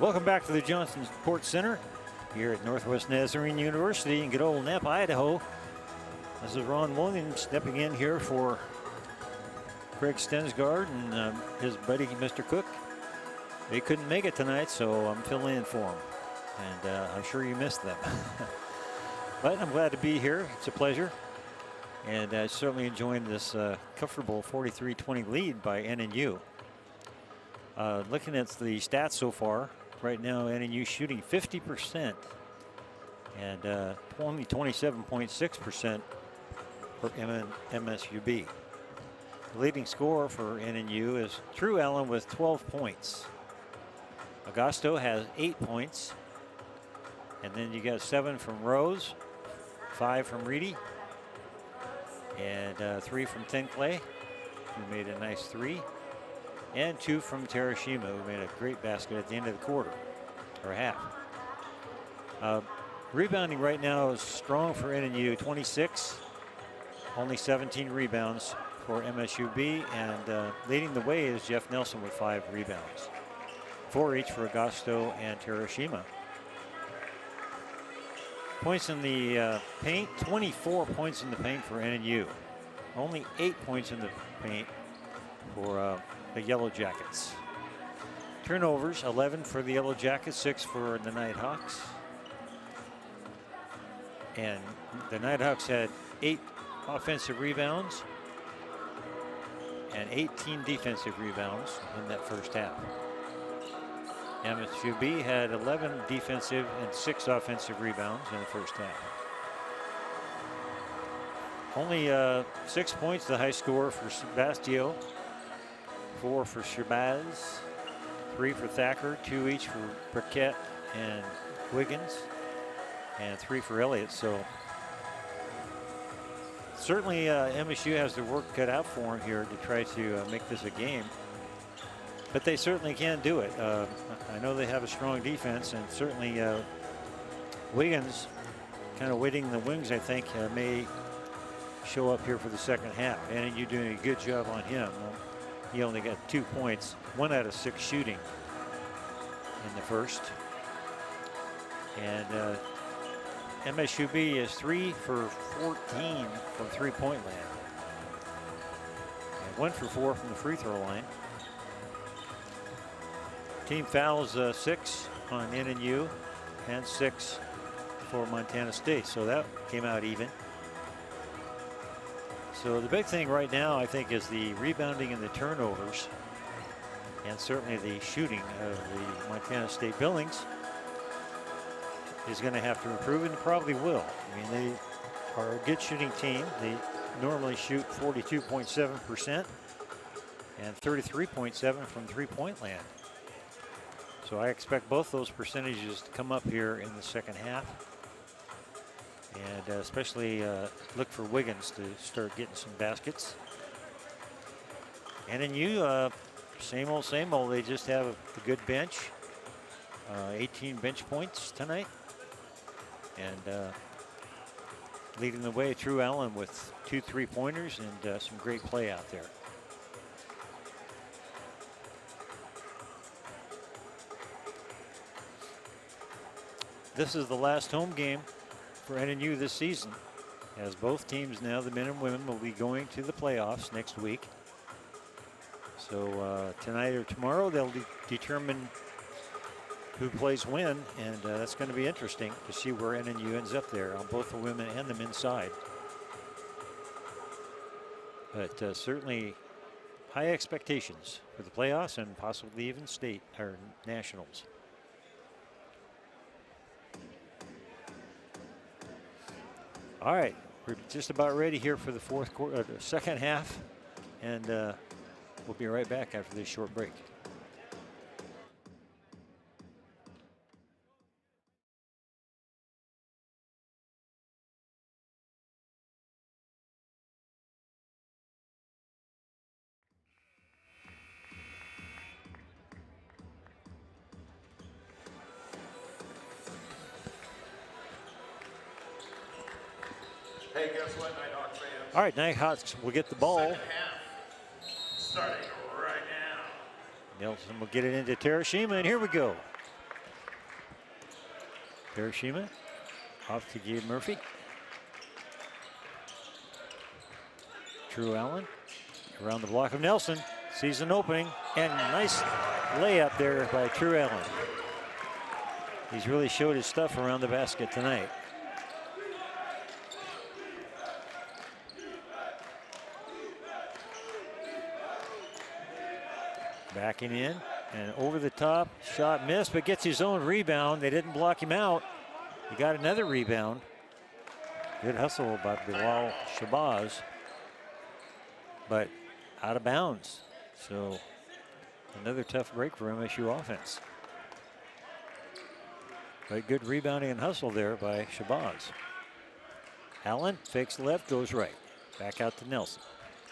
Welcome back to the Johnson Sports Center here at Northwest Nazarene University in good old Napa, Idaho. This is Ron Williams stepping in here for Craig Stensgaard and his buddy, Mr. Cook. They couldn't make it tonight, so I'm filling in for them. And I'm sure you missed them. But I'm glad to be here. It's a pleasure. And certainly enjoying this comfortable 43-20 lead by NNU. Looking at the stats so far, right now NNU shooting 50% and only 27.6% for MSUB. The leading scorer for NNU is True Allen with 12 points. Augusto has 8 points. And then you got 7 from Rose, 5 from Reedy, and 3 from Tinclay, who made a nice 3. And 2 from Terashima, who made a great basket at the end of the quarter, or half. Rebounding right now is strong for NNU, 26. Only 17 rebounds for MSUB, and leading the way is Jeff Nelson with 5 rebounds. 4 each for Augusto and Terashima. Points in the paint, 24 points in the paint for NNU. Only 8 points in the paint for the Yellow Jackets. Turnovers, 11 for the Yellow Jackets, 6 for the Nighthawks. And the Nighthawks had 8 offensive rebounds and 18 defensive rebounds in that first half. MSUB had 11 defensive and 6 offensive rebounds in the first half. Only 6 points, the high score for Sebastio, 4 for Shabazz, 3 for Thacker, 2 each for Burkett and Wiggins, and 3 for Elliott. So certainly MSU has their work cut out for them here to try to make this a game. But they certainly can do it. I know they have a strong defense, and certainly Wiggins, kind of waiting in the wings, I think, may show up here for the second half. And you're doing a good job on him. Well, he only got 2 points, 1 out of 6 shooting in the first. And MSUB is 3 for 14 from three-point land. And 1 for 4 from the free throw line. Team fouls 6 on NNU and 6 for Montana State. So that came out even. So the big thing right now, I think, is the rebounding and the turnovers, and certainly the shooting of the Montana State Billings is going to have to improve, and probably will. I mean, they are a good shooting team. They normally shoot 42.7% and 33.7% from three-point land. So I expect both those percentages to come up here in the second half. And especially look for Wiggins to start getting some baskets. And NNU, same old. They just have a good bench. 18 bench points tonight. And leading the way, True Allen with 2 3-pointers and some great play out there. This is the last home game for NNU this season, as both teams now, the men and women, will be going to the playoffs next week. So tonight or tomorrow, they'll determine who plays when, and that's going to be interesting to see where NNU ends up there on both the women and the men's side. But certainly high expectations for the playoffs and possibly even state or nationals. All right, we're just about ready here for the fourth quarter, the second half, and we'll be right back after this short break. Hey, guess what, Nighthawk fans? All right, Nighthawks will get the ball. Second half, starting right now. Nelson will get it into Terashima, and here we go. Hiroshima off to Gabe Murphy. True Allen around the block of Nelson. Sees an opening and nice layup there by True Allen. He's really showed his stuff around the basket tonight. Backing in and over the top. Shot missed, but gets his own rebound. They didn't block him out. He got another rebound. Good hustle by Bilal Shabazz, but out of bounds. So another tough break for MSU offense. But good rebounding and hustle there by Shabazz. Allen fakes left, goes right. Back out to Nelson.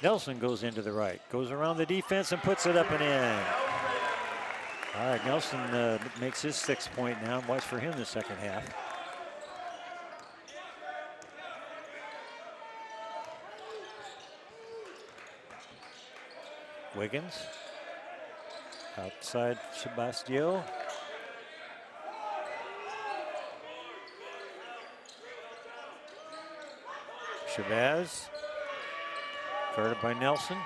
Nelson goes into the right, goes around the defense and puts it up and in. All right, Nelson makes his 6th point now. Watch for him the second half. Wiggins outside Sebastio. Shabazz guarded by Nelson.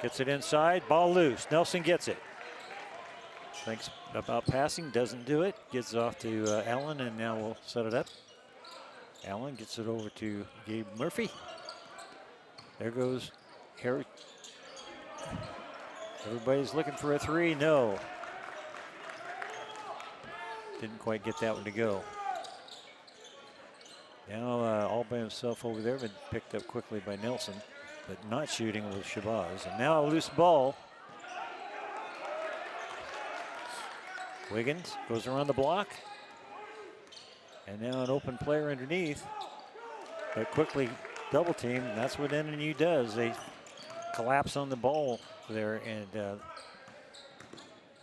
Gets it inside, ball loose. Nelson gets it. Thinks about passing, doesn't do it. Gets off to Allen, and now we'll set it up. Allen gets it over to Gabe Murphy. There goes Harry. Everybody's looking for a 3. No. Didn't quite get that one to go. Now all by himself over there, but picked up quickly by Nelson, but not shooting with Shabazz. And now a loose ball. Wiggins goes around the block. And now an open player underneath, but quickly double team. That's what NNU does. They collapse on the ball there, and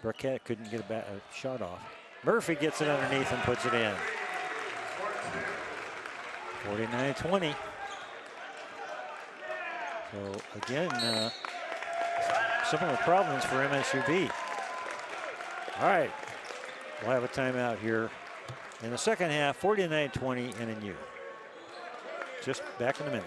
Burkett couldn't get a shot off. Murphy gets it underneath and puts it in. 49-20. So again, similar problems for MSUB. All right, we'll have a timeout here in the second half. 49-20 NNU. Just back in a minute.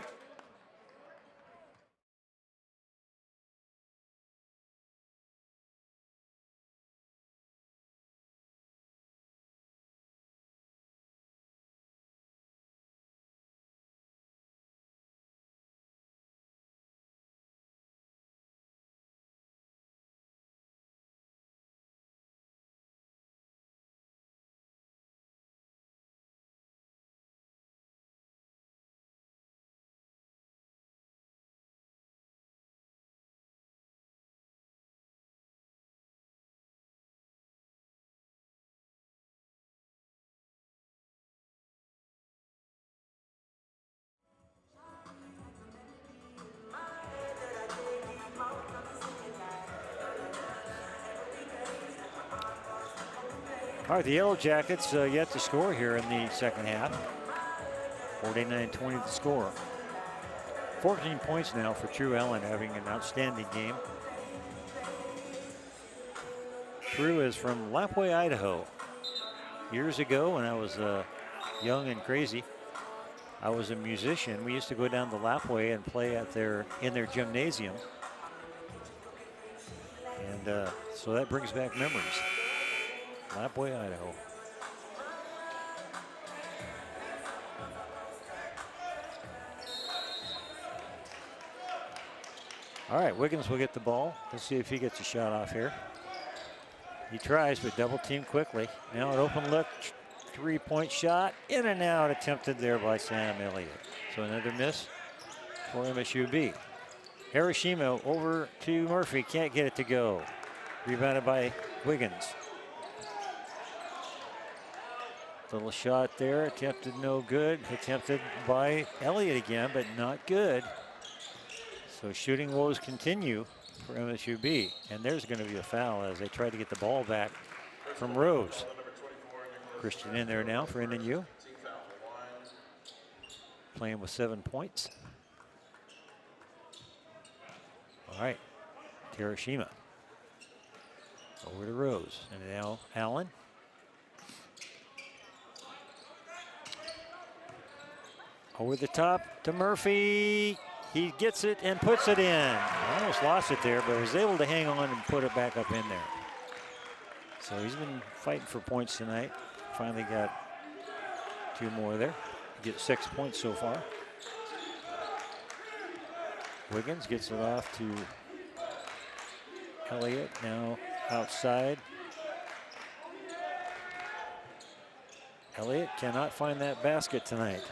All right, the Yellow Jackets yet to score here in the second half. 49-20 the score. 14 points now for True Allen, having an outstanding game. True is from Lapwai, Idaho. Years ago, when I was young and crazy, I was a musician. We used to go down to Lapwai and play in their gymnasium. And so that brings back memories. Lapwai, Idaho. All right, Wiggins will get the ball. Let's see if he gets a shot off here. He tries, but double team quickly. Now an open look, 3-point shot, in and out, attempted there by Sam Elliott. So another miss for MSUB. Hiroshima over to Murphy, can't get it to go. Rebounded by Wiggins. Little shot there, attempted no good. Attempted by Elliott again, but not good. So shooting woes continue for MSUB. And there's going to be a foul as they try to get the ball back from Rose. Christian in there now for NNU. Playing with 7 points. All right, Hiroshima. Over to Rose. And now Allen. Over the top to Murphy. He gets it and puts it in. Almost lost it there, but was able to hang on and put it back up in there. So he's been fighting for points tonight. Finally got 2 more there. Get 6 points so far. Wiggins gets it off to Elliott, now outside. Elliott cannot find that basket tonight.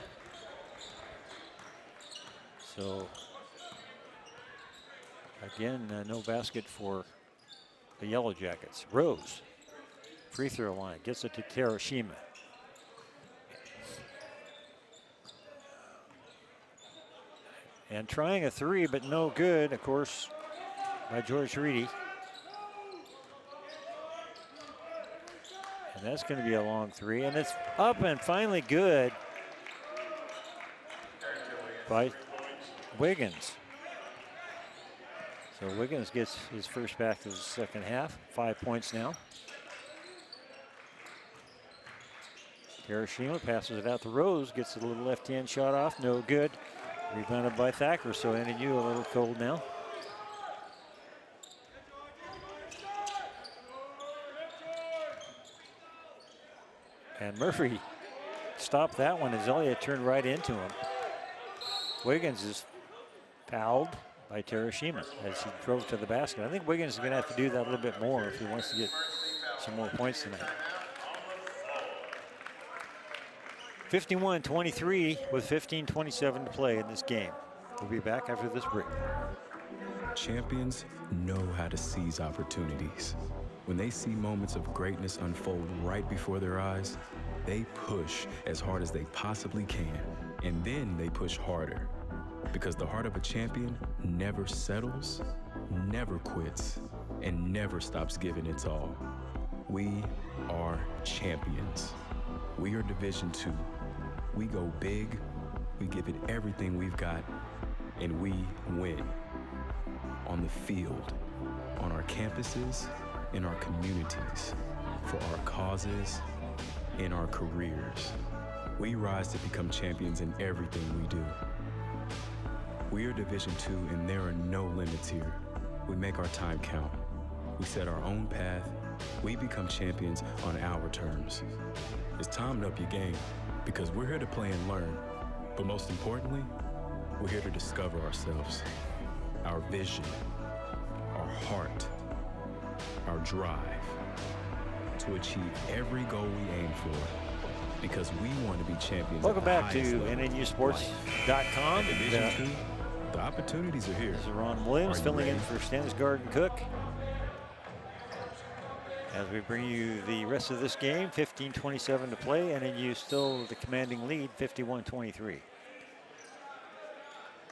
So, again, no basket for the Yellow Jackets. Rose, free throw line, gets it to Terashima. And trying a 3, but no good, of course, by George Reedy. And that's going to be a long 3, and it's up and finally good by Wiggins. So Wiggins gets his first back to the second half. 5 points now. Hiroshima passes it out to Rose, gets a little left-hand shot off, no good. Rebounded by Thacker, so NNU a little cold now. And Murphy stopped that one as Elliott turned right into him. Wiggins is fouled by Terashima as he drove to the basket. I think Wiggins is going to have to do that a little bit more if he wants to get some more points tonight. 51-23 with 15:27 to play in this game. We'll be back after this break. Champions know how to seize opportunities. When they see moments of greatness unfold right before their eyes, they push as hard as they possibly can, and then they push harder. Because the heart of a champion never settles, never quits, and never stops giving its all. We are champions. We are Division II. We go big, we give it everything we've got, and we win. On the field, on our campuses, in our communities, for our causes, in our careers. We rise to become champions in everything we do. We are Division II, and there are no limits here. We make our time count. We set our own path. We become champions on our terms. It's time to up your game, because we're here to play and learn. But most importantly, we're here to discover ourselves, our vision, our heart, our drive, to achieve every goal we aim for, because we want to be champions. Welcome back to NNUsports.com. Division II, the opportunities are here. This is Ron Williams filling in for Stannis Garden Cook as we bring you the rest of this game. 15:27 to play, and NNU still the commanding lead, 51-23.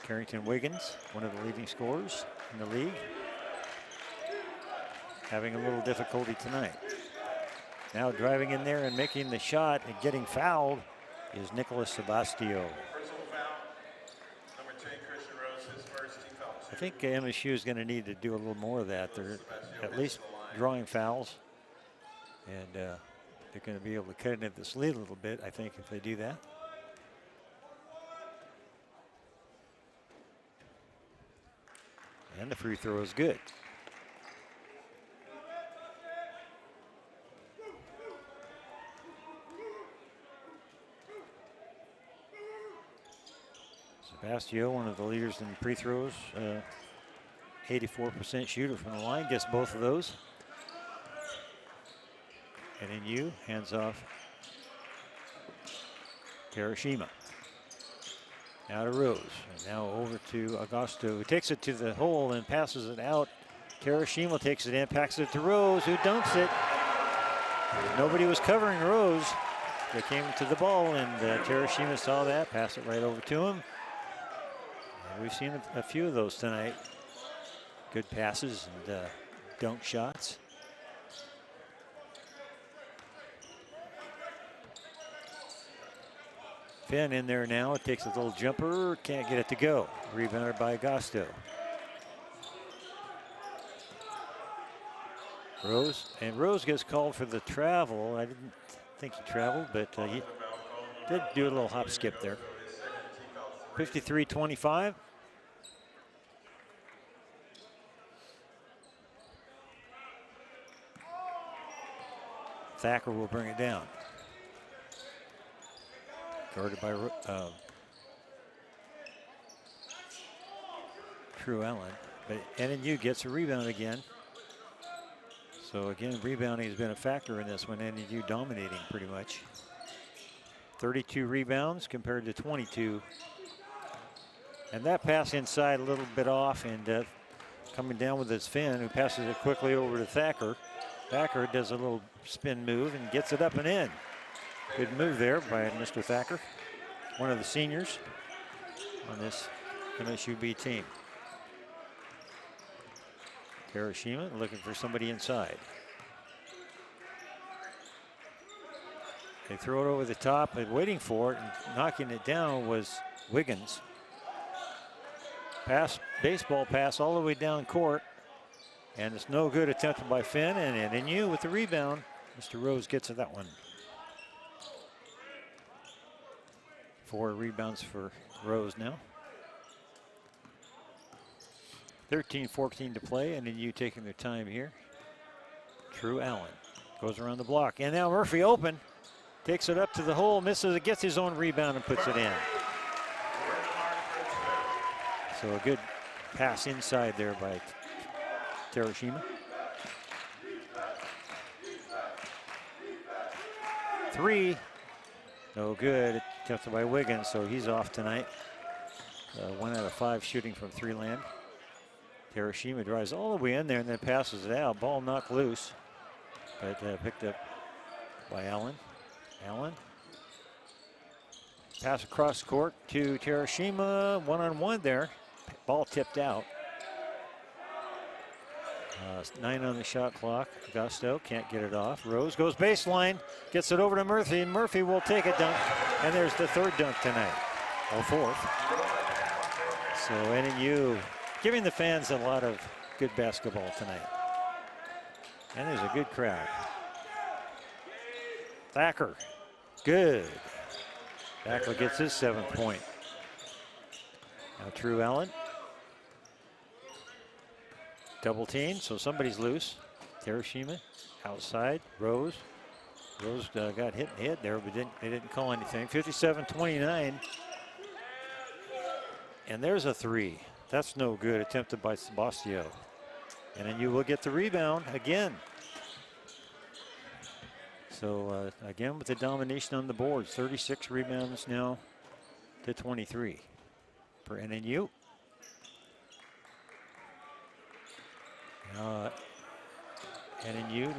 Carrington Wiggins, one of the leading scorers in the league, having a little difficulty tonight. Now driving in there and making the shot and getting fouled is Nicholas Sebastio. I think MSU is going to need to do a little more of that. They're at least drawing fouls, and they're going to be able to cut into this lead a little bit, I think, if they do that. And the free throw is good. Sebastio, one of the leaders in free throws, 84% shooter from the line, gets both of those. NNU hands off Terashima. Now to Rose, and now over to Augusto, who takes it to the hole and passes it out. Terashima takes it in, packs it to Rose, who dunks it. Nobody was covering Rose. They came to the ball, and Terashima saw that, passed it right over to him. And we've seen a few of those tonight. Good passes and dunk shots. Finn in there now. It takes a little jumper. Can't get it to go. Rebounded by Augusto. Rose. And Rose gets called for the travel. I didn't think he traveled, but he did do a little hop skip there. 53-25. Thacker will bring it down. Guarded by True Allen. But NNU gets a rebound again. So again, rebounding has been a factor in this one. NNU dominating pretty much. 32 rebounds compared to 22. And that pass inside a little bit off, and coming down with his Finn, who passes it quickly over to Thacker. Thacker does a little spin move and gets it up and in. Good move there by Mr. Thacker, one of the seniors on this MSUB team. Hiroshima looking for somebody inside. They throw it over the top, and waiting for it and knocking it down was Wiggins. Baseball pass all the way down court, and it's no good, attempted by Finn, and NNU with the rebound. Mr. Rose gets to that one. 4 rebounds for Rose now. 13-14 to play, and NNU taking their time here. True Allen goes around the block, and now Murphy open. Takes it up to the hole, misses it, gets his own rebound and puts it in. So a good pass inside there by Hiroshima. 3, no good, attempted by Wiggins, so he's off tonight. 1 out of 5 shooting from 3 land. Hiroshima drives all the way in there and then passes it out. Ball knocked loose, but picked up by Allen. Allen. Pass across court to Hiroshima. One-on-one there. Ball tipped out. 9 on the shot clock. Gusto can't get it off. Rose goes baseline, gets it over to Murphy. Murphy will take a dunk, and there's the 3rd dunk tonight, or 4th. So NNU giving the fans a lot of good basketball tonight. And there's a good crowd. Thacker, good. Thacker gets his 7th point. Now True Allen. Double team, so somebody's loose. Hiroshima outside. Rose. Rose got hit in the head there, but they didn't call anything. 57-29. And there's a 3. That's no good, attempted by Sebastio. And then you will get the rebound again. So again with the domination on the boards, 36 rebounds now to 23 for NNU. NNU,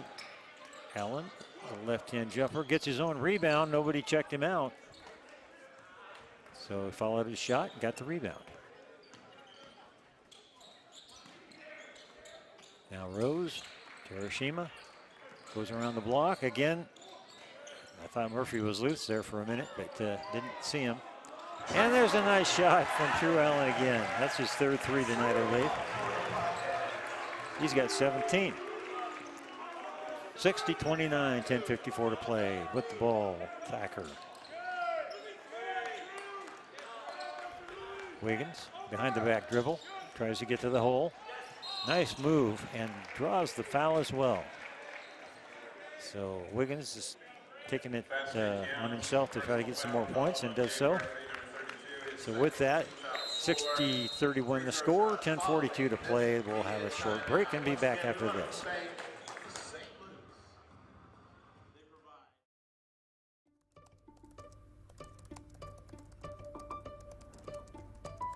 Allen, the left-hand jumper, gets his own rebound. Nobody checked him out. So he followed his shot and got the rebound. Now Rose, Hiroshima, goes around the block again. I thought Murphy was loose there for a minute, but didn't see him. And there's a nice shot from True Allen again. That's his 3rd 3 tonight, I believe. He's got 17. 60-29, 10:54 to play. With the ball, Thacker. Wiggins behind the back dribble, tries to get to the hole. Nice move and draws the foul as well. So Wiggins is taking it on himself to try to get some more points and does so. So with that, 60-31 the score, 10:42 to play. We'll have a short break and be back after this.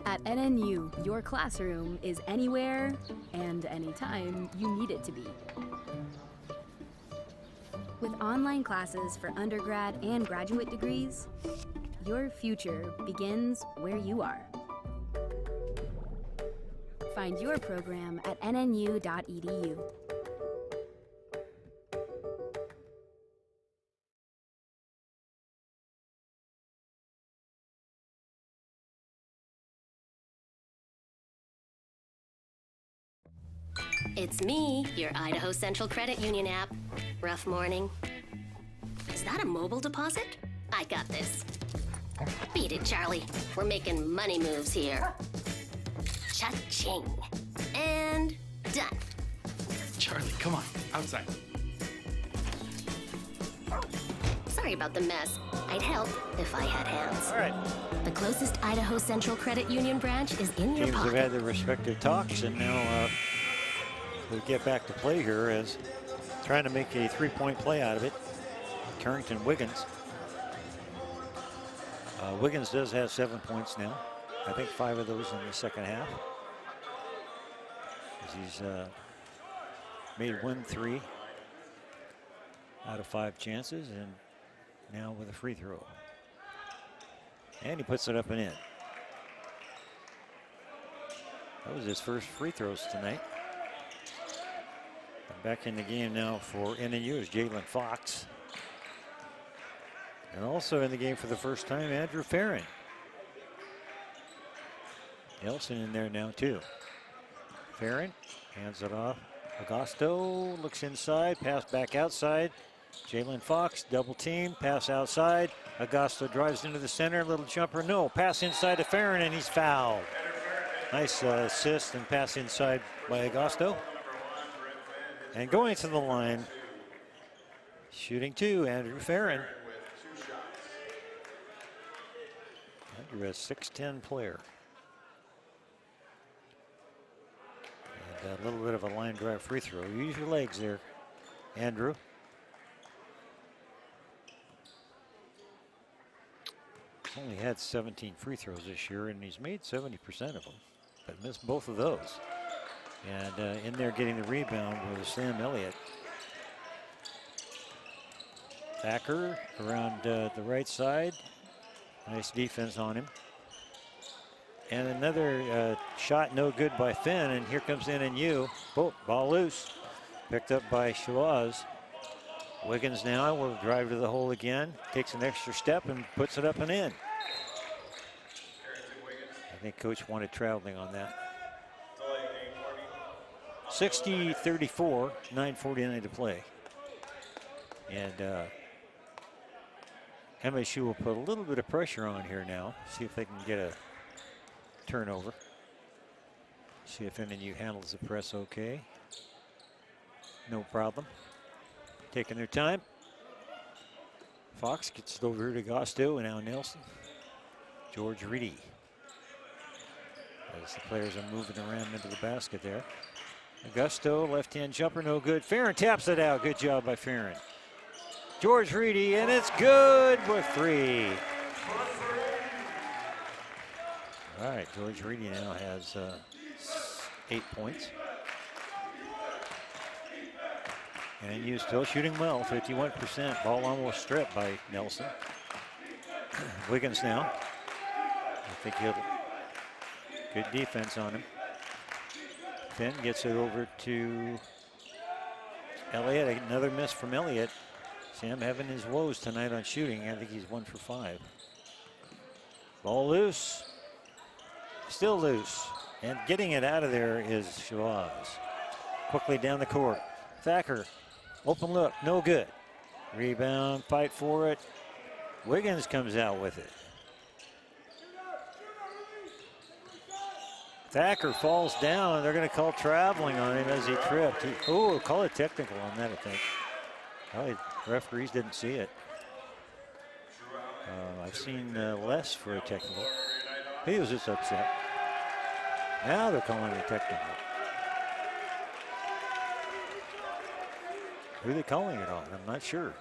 At NNU, your classroom is anywhere and anytime you need it to be. With online classes for undergrad and graduate degrees, your future begins where you are. Find your program at nnu.edu. It's me, your Idaho Central Credit Union app. Rough morning. Is that a mobile deposit? I got this. Beat it, Charlie. We're making money moves here. Cha-ching. And done. Charlie, come on, outside. Sorry about the mess. I'd help if I had hands. All right. The closest Idaho Central Credit Union branch is in your Teams have pocket. had their respective talks, and now we'll get back to play here as trying to make a 3-point play out of it. Carrington Wiggins. Wiggins does have 7 points now. I think 5 of those in the second half. He's made 1 3 out of 5 chances, and now with a free throw. And he puts it up and in. That was his first free throws tonight. And back in the game now for NNU is Jalen Fox. And also in the game for the first time, Andrew Farron. Nelson in there now too. Farron hands it off. Augusto looks inside, pass back outside. Jalen Fox, double team, pass outside. Augusto drives into the center, little jumper, no. Pass inside to Farron, and he's fouled. Nice assist and pass inside by Augusto. And going to the line, shooting 2, Andrew Farron. Andrew, a 6'10" player. And a little bit of a line drive free throw. Use your legs there, Andrew. He's only had 17 free throws this year, and he's made 70% of them, but missed both of those. And in there getting the rebound was Sam Elliott. Thacker around the right side. Nice defense on him. And another shot no good by Finn, and here comes NNU. Oh, ball loose. Picked up by Schwaz. Wiggins now will drive to the hole again. Takes an extra step and puts it up and in. I think coach wanted traveling on that. 60-34, 9:49 to play. And MSU will put a little bit of pressure on here now. See if they can get a turnover. See if NNU handles the press okay. No problem. Taking their time. Fox gets it over here to Augusto, and now Nelson. George Reedy. As the players are moving around into the basket there. Augusto, left-hand jumper, no good. Farron taps it out. Good job by Farron. George Reedy, and it's good with 3. All right, George Reedy now has 8 points. And you still shooting well, 51%. Ball almost stripped by Nelson. Wiggins now. I think he'll, good defense on him. Finn gets it over to Elliott. Another miss from Elliott. Sam having his woes tonight on shooting. I think he's 1 for 5. Ball loose. Still loose. And getting it out of there is Schwaz. Quickly down the court. Thacker. Open look. No good. Rebound. Fight for it. Wiggins comes out with it. Thacker falls down. They're going to call traveling on him as he tripped. Oh, call it technical on that, I think. Probably referees didn't see it. I've seen less for a technical. He was just upset. Now they're calling it technical. Who are they calling it on? I'm not sure.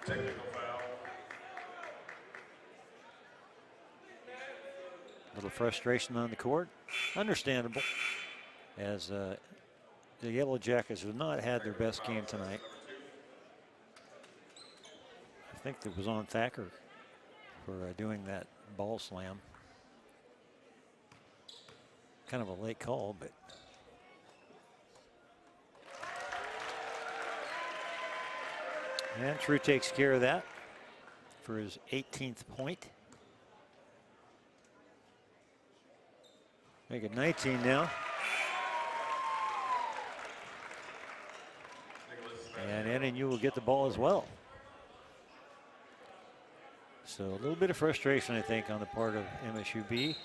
Technical foul. Little frustration on the court. Understandable, as the Yellow Jackets have not had their best game tonight. I think it was on Thacker for doing that ball slam. Kind of a late call, but and True takes care of that for his 18th point. Make it 19 now. And NNU will get the ball as well. So a little bit of frustration, I think, on the part of MSUB,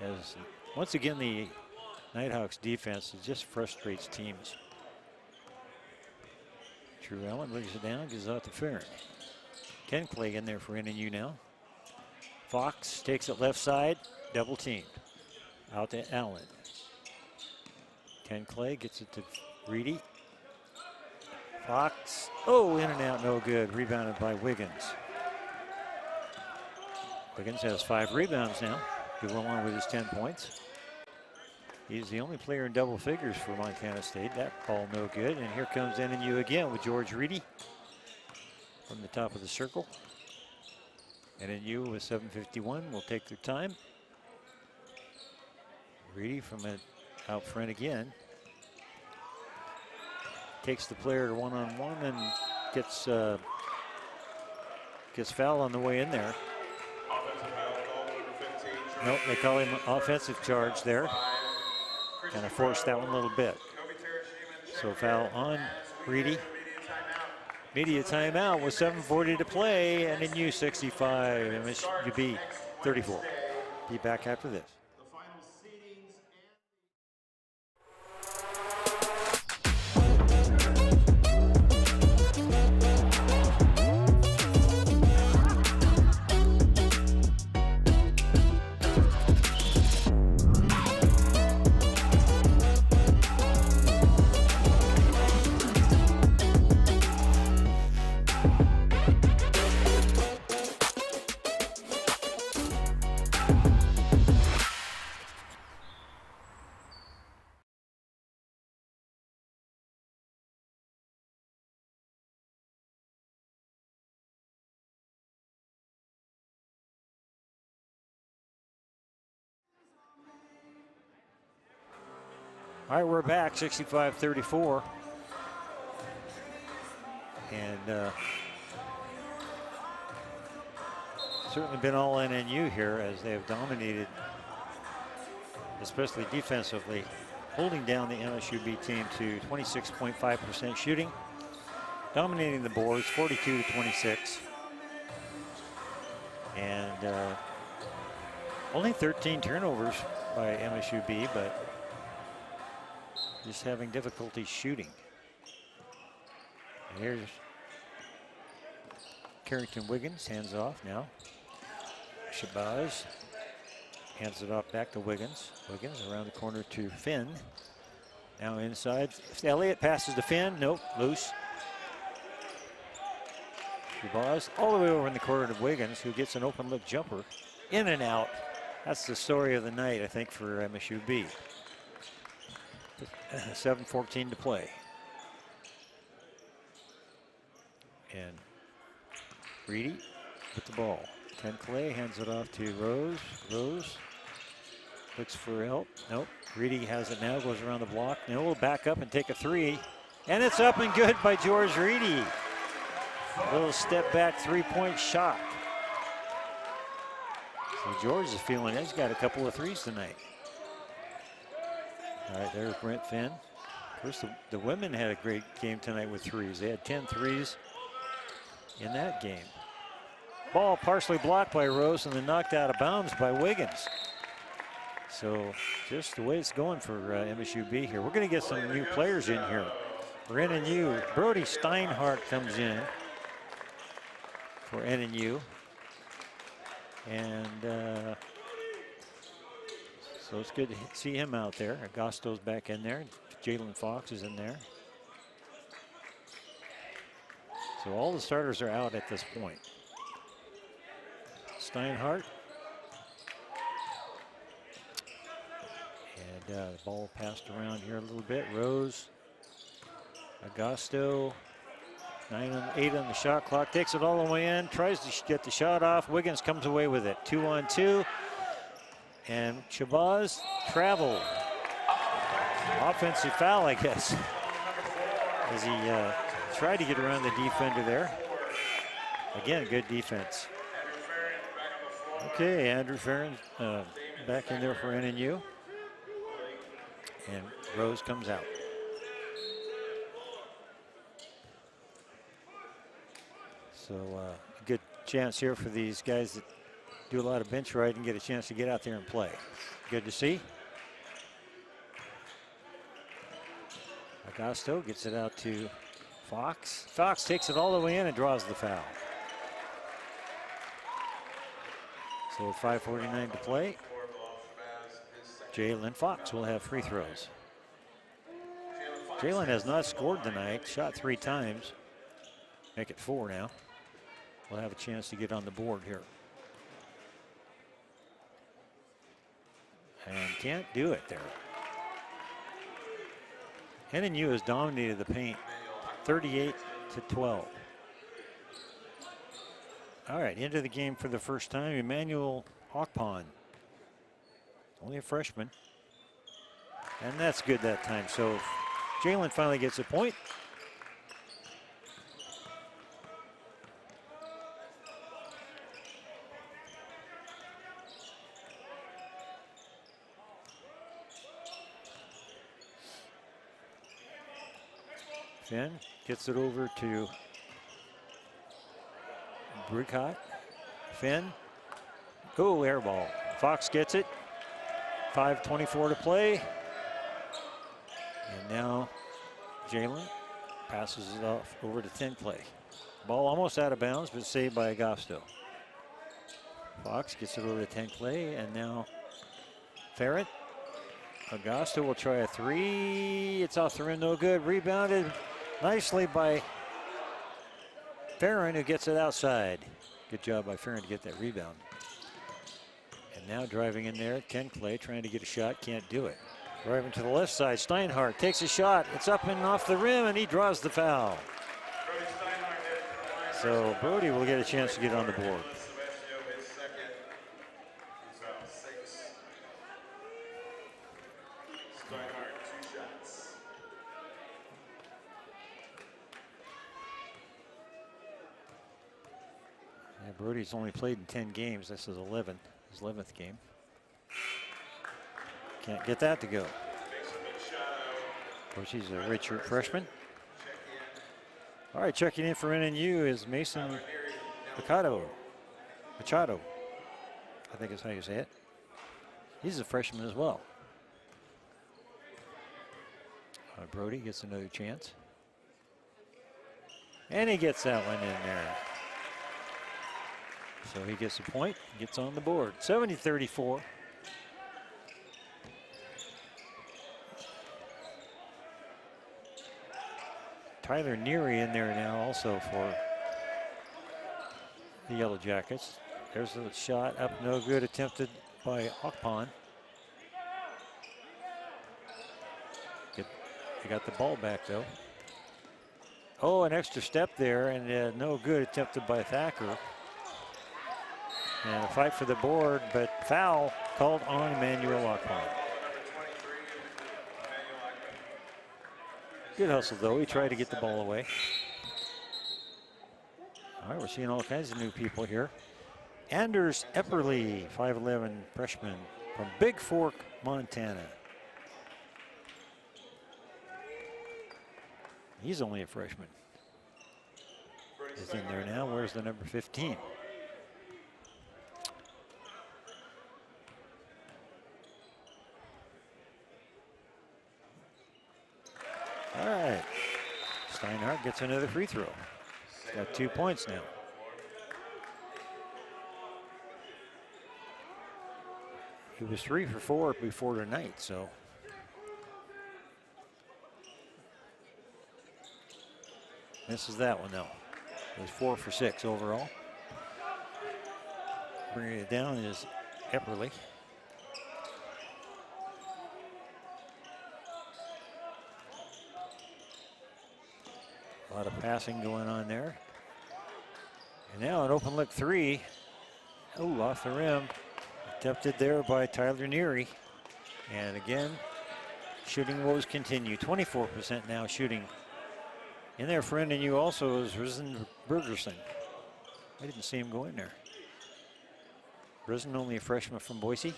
as once again the Nighthawks defense just frustrates teams. Drew Allen brings it down, gives it out to Farron. Ken Clay in there for NNU now. Fox takes it left side, double teamed. Out to Allen. Ken Clay gets it to Reedy. Fox, oh, in and out, no good. Rebounded by Wiggins. Wiggins has 5 rebounds now, to go along with his 10 points. He's the only player in double figures for Montana State. That ball no good. And here comes NNU again with George Reedy from the top of the circle. NNU with 7:51 will take their time. Reedy from out front again. Takes the player to one-on-one and gets fouled on the way in there. Nope, they call him offensive charge there. Kind of forced that one a little bit. So foul on Reedy. Media timeout with 7:40 to play, and NNU 65, MSUB 34. Be back after this. All right, we're back, 65-34. And certainly been all NNU here as they have dominated, especially defensively, holding down the MSUB team to 26.5% shooting, dominating the boards 42-26. And only 13 turnovers by MSUB, but just having difficulty shooting. And here's Carrington Wiggins, hands off now. Shabazz hands it off back to Wiggins. Wiggins around the corner to Finn. Now inside, Elliott passes to Finn, nope, loose. Shabazz all the way over in the corner to Wiggins, who gets an open look jumper. In and out. That's the story of the night, I think, for MSUB. 7:14 to play. And Reedy with the ball. Ken Clay hands it off to Rose. Rose looks for help. Nope. Reedy has it now, goes around the block. Now we'll back up and take a 3. And it's up and good by George Reedy. A little step back 3-point shot. So George is feeling it. He's got a couple of 3s tonight. All right, there's Brent Finn. Of course, the women had a great game tonight with 3s. They had 10 3s in that game. Ball partially blocked by Rose and then knocked out of bounds by Wiggins. So just the way it's going for MSUB here. We're going to get some new players in here. For NNU, Brody Steinhardt comes in for NNU. And so it's good to see him out there. Agosto's back in there. Jalen Fox is in there. So all the starters are out at this point. Steinhardt. And the ball passed around here a little bit. Rose. Agosto. 8 on the shot clock. Takes it all the way in. Tries to get the shot off. Wiggins comes away with it. 2-on-2. And Shabazz traveled. Offensive foul, I guess, as he tried to get around the defender there. Again, good defense. Okay, Andrew Farron back in there for NNU. And Rose comes out. So good chance here for these guys that do a lot of bench riding, get a chance to get out there and play. Good to see. Augusto gets it out to Fox. Fox takes it all the way in and draws the foul. So 5:49 to play. Jalen Fox will have free throws. Jalen has not scored tonight, shot 3 times. Make it 4 now. We'll have a chance to get on the board here. And can't do it there. NNU has dominated the paint, 38-12. All right, into the game for the first time, Emmanuel Hawkpon. Only a freshman. And that's good that time. So Jalen finally gets a point. Finn gets it over to Bricott. Finn. Oh, air ball. Fox gets it. 5:24 to play. And now Jalen passes it off over to Tinkley. Ball almost out of bounds, but saved by Augusto. Fox gets it over to Tinkley, and now Ferret. Augusto will try a 3. It's off the rim, no good. Rebounded nicely by Farron, who gets it outside. Good job by Farron to get that rebound. And now driving in there, Ken Clay trying to get a shot, can't do it. Driving to the left side, Steinhardt takes a shot. It's up and off the rim, and he draws the foul. So Brody will get a chance to get on the board. Yeah, Brody's only played in 10 games. This is 11, his 11th game. Can't get that to go. Of course, he's a redshirt freshman. All right, checking in for NNU is Mason Machado. I think is how you say it. He's a freshman as well. Brody gets another chance. And he gets that one in there. So he gets a point, gets on the board. 70-34. Tyler Neary in there now also for the Yellow Jackets. There's a shot up, no good, attempted by Hawkpon. They got the ball back though. Oh, an extra step there, and no good, attempted by Thacker. And a fight for the board, but foul called on Emmanuel Hawkpon. Good hustle though, he tried to get the ball away. All right, we're seeing all kinds of new people here. Anders Epperly, 5'11" freshman from Big Fork, Montana. He's only a freshman. He's in there now. Where's the number 15? All right. Steinhardt gets another free throw. He's got 2 points now. He was 3 for 4 before tonight, so. Misses that one though. It was 4 for 6 overall. Bringing it down is Epperly. A lot of passing going on there. And now an open look 3. Oh, off the rim. Attempted there by Tyler Neary. And again, shooting woes continue. 24% now shooting. In there for NNU also is Risen Bergerson. I didn't see him go in there. Risen, only a freshman from Boise.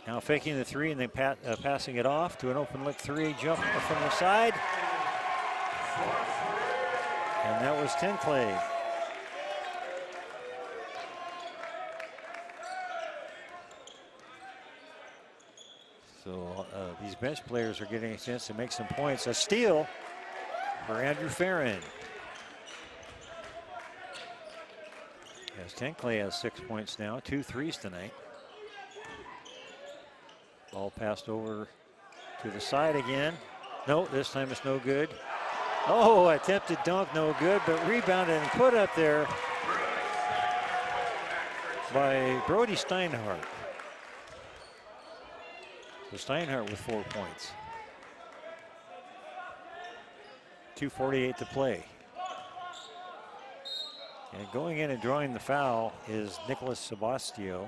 Now faking the 3 and then passing it off to an open look 3. Jump from the side. And that was 10 Clay. So these bench players are getting a chance to make some points. A steal for Andrew Farron. Yes, 10 Clay has 6 points now, 2 threes tonight. Ball passed over to the side again. No, this time it's no good. Oh, attempted dunk, no good, but rebounded and put up there by Brody Steinhardt. So Steinhardt with 4 points. 2:48 to play. And going in and drawing the foul is Nicholas Sebastio.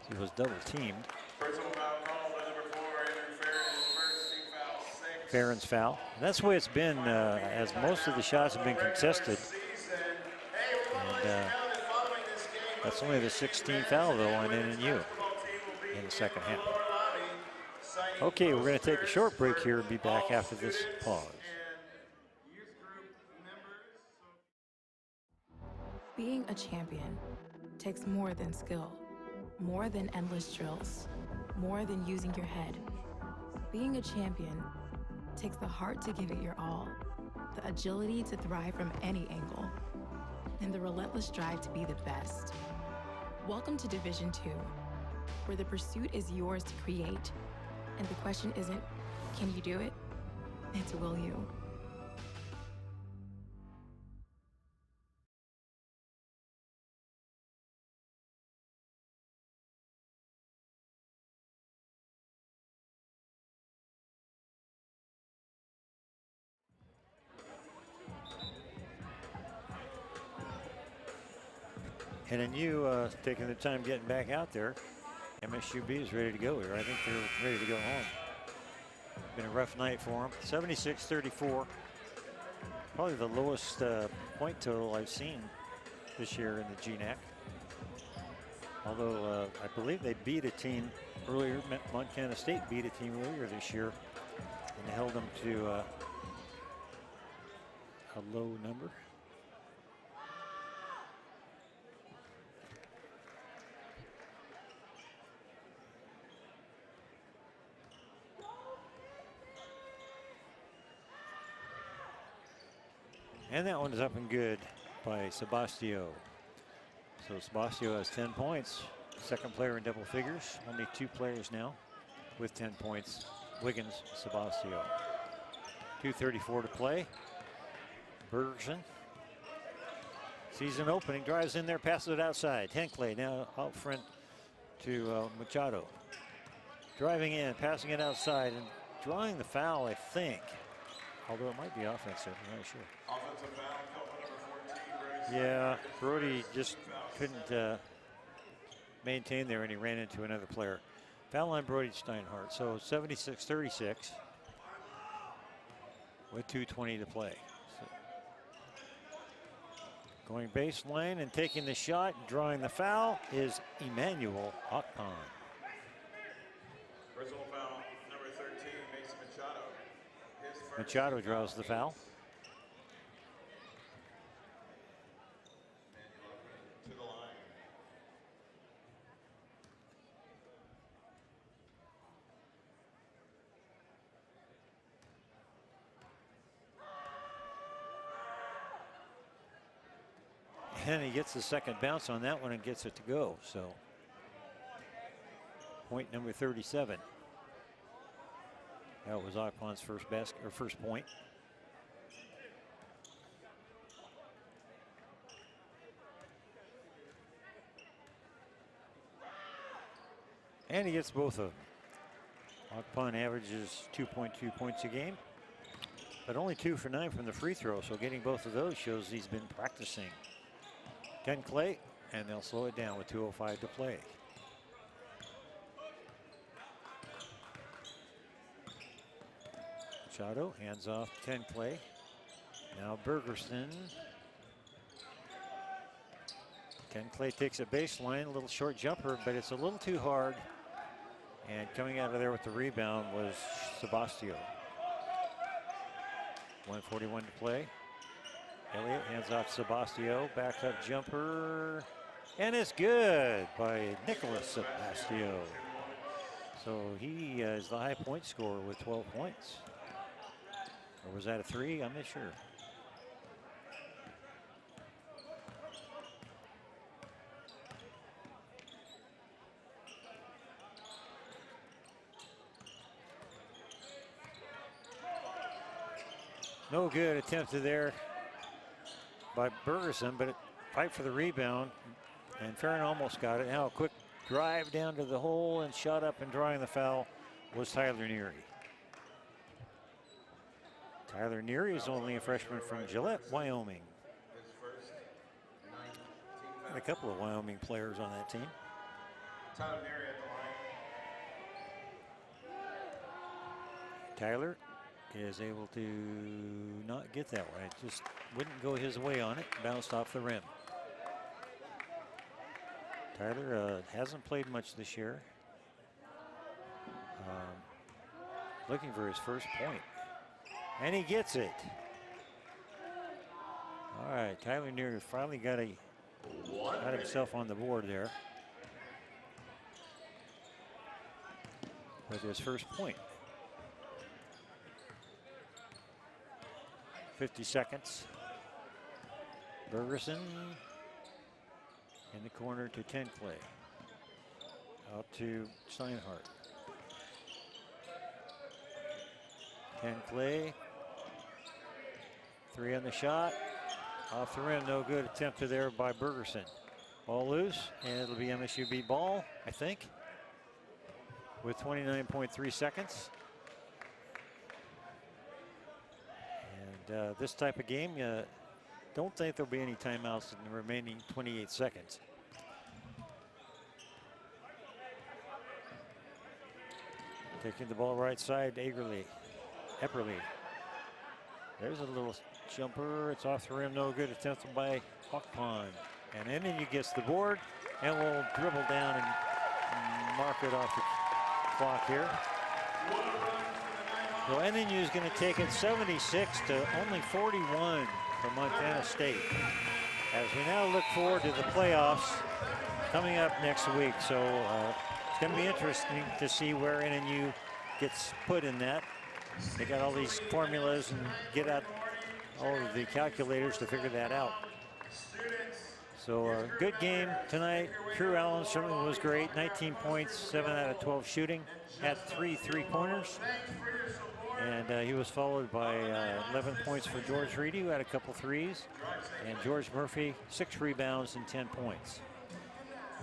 He was double teamed. Farron's foul. And that's the way it's been, as most of the shots have been contested. And that's only the 16th foul, though, on NNU in the second half. Okay, we're going to take a short break here and be back after this pause. Being a champion takes more than skill, more than endless drills, more than using your head. Being a champion takes the heart to give it your all, the agility to thrive from any angle, and the relentless drive to be the best. Welcome to Division II, where the pursuit is yours to create, and the question isn't, can you do it? It's, will you? NNU taking the time getting back out there. MSUB is ready to go here. I think they're ready to go home. Been a rough night for them. 76-34. Probably the lowest point total I've seen this year in the GNAC. Although I believe they beat a team earlier. Montana State beat a team earlier this year and held them to a low number. And that one is up and good by Sebastio. So Sebastio has 10 points. Second player in double figures. Only 2 players now with 10 points. Wiggins, Sebastio. 2:34 to play. Bergerson sees an opening, drives in there, passes it outside. Hinckley now out front to Machado. Driving in, passing it outside, and drawing the foul, I think. Although it might be offensive, I'm not sure. Offensive foul, number 14, Yeah, Brody just couldn't maintain there, and he ran into another player. Foul line, Brody Steinhardt. So 76-36 with 2:20 to play. So going baseline and taking the shot, and drawing the foul is Emmanuel Akpan. Personal foul, number 13, Mason Machado. Machado draws the foul. To the line. And he gets the second bounce on that one and gets it to go. So point number 37. That was Akpan's first basket or first point. And he gets both of them. Akpan averages 2.2 points a game, but only 2 for 9 from the free throw. So getting both of those shows he's been practicing. 10 Clay, and they'll slow it down with 2:05 to play. Machado hands off 10 Clay. Now Bergerson. 10 Clay takes a baseline, a little short jumper, but it's a little too hard. And coming out of there with the rebound was Sebastio. 1:41 to play. Elliott hands off Sebastio. Back up jumper. And it's good by Nicholas Sebastio. So he is the high point scorer with 12 points. Or was that a 3? I'm not sure. No good attempted there by Bergerson, but fight for the rebound. And Farron almost got it. Now a quick drive down to the hole and shot up and drawing the foul was Tyler Neary. Tyler Neary is only a freshman from Gillette, Wyoming. Got a couple of Wyoming players on that team. Tyler Neary at the line. Tyler is able to not get that way. It just wouldn't go his way on it. Bounced off the rim. Tyler hasn't played much this year. Looking for his first point. And he gets it. All right, Tyler Neary finally got himself on the board there with his first point. 50 seconds. Bergerson in the corner to Tenclay. Out to Steinhardt. Tenclay. 3 on the shot. Off the rim, no good. Attempted there by Bergerson. Ball loose, and it'll be MSUB ball, I think, with 29.3 seconds. And this type of game, don't think there'll be any timeouts in the remaining 28 seconds. Taking the ball right side, Epperly. There's a little jumper. It's off the rim, no good. Attempted by Hawkpond. And NNU gets the board and will dribble down and mark it off the clock here. So NNU is going to take it 76 to only 41 for Montana State. As we now look forward to the playoffs coming up next week. So it's going to be interesting to see where NNU gets put in that. They got all these formulas and get out all of the calculators to figure that out. So a good game tonight. Drew Allen certainly was great. 19 points, 7 out of 12 shooting. Had 3 3-pointers. And he was followed by 11 points for George Reedy, who had a couple threes. And George Murphy, 6 rebounds and 10 points.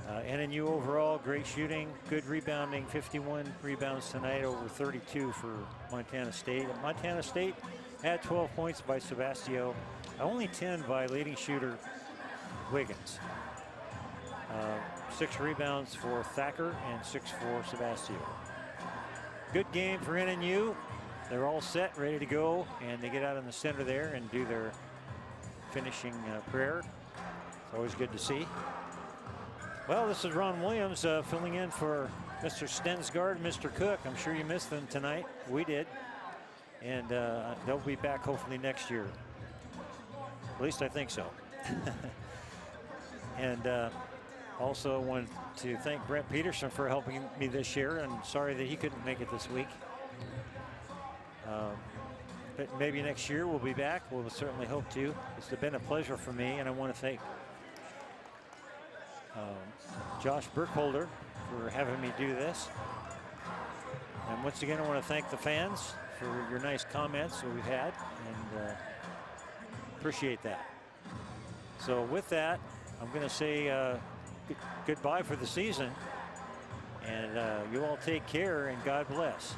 NNU overall, great shooting, good rebounding, 51 rebounds tonight over 32 for Montana State. And Montana State had 12 points by Sebastio, only 10 by leading shooter Wiggins. 6 rebounds for Thacker and 6 for Sebastio. Good game for NNU. They're all set, ready to go, and they get out in the center there and do their finishing prayer. It's always good to see. Well, this is Ron Williams filling in for Mr. Stensgaard and Mr. Cook. I'm sure you missed them tonight. We did. And they'll be back hopefully next year. At least I think so. And also wanted to thank Brent Peterson for helping me this year. And sorry that he couldn't make it this week. But maybe next year we'll be back. We'll certainly hope to. It's been a pleasure for me, and I want to thank Josh Burkholder for having me do this. And once again, I want to thank the fans for your nice comments that we've had, and appreciate that. So with that, I'm going to say goodbye for the season, and you all take care and God bless.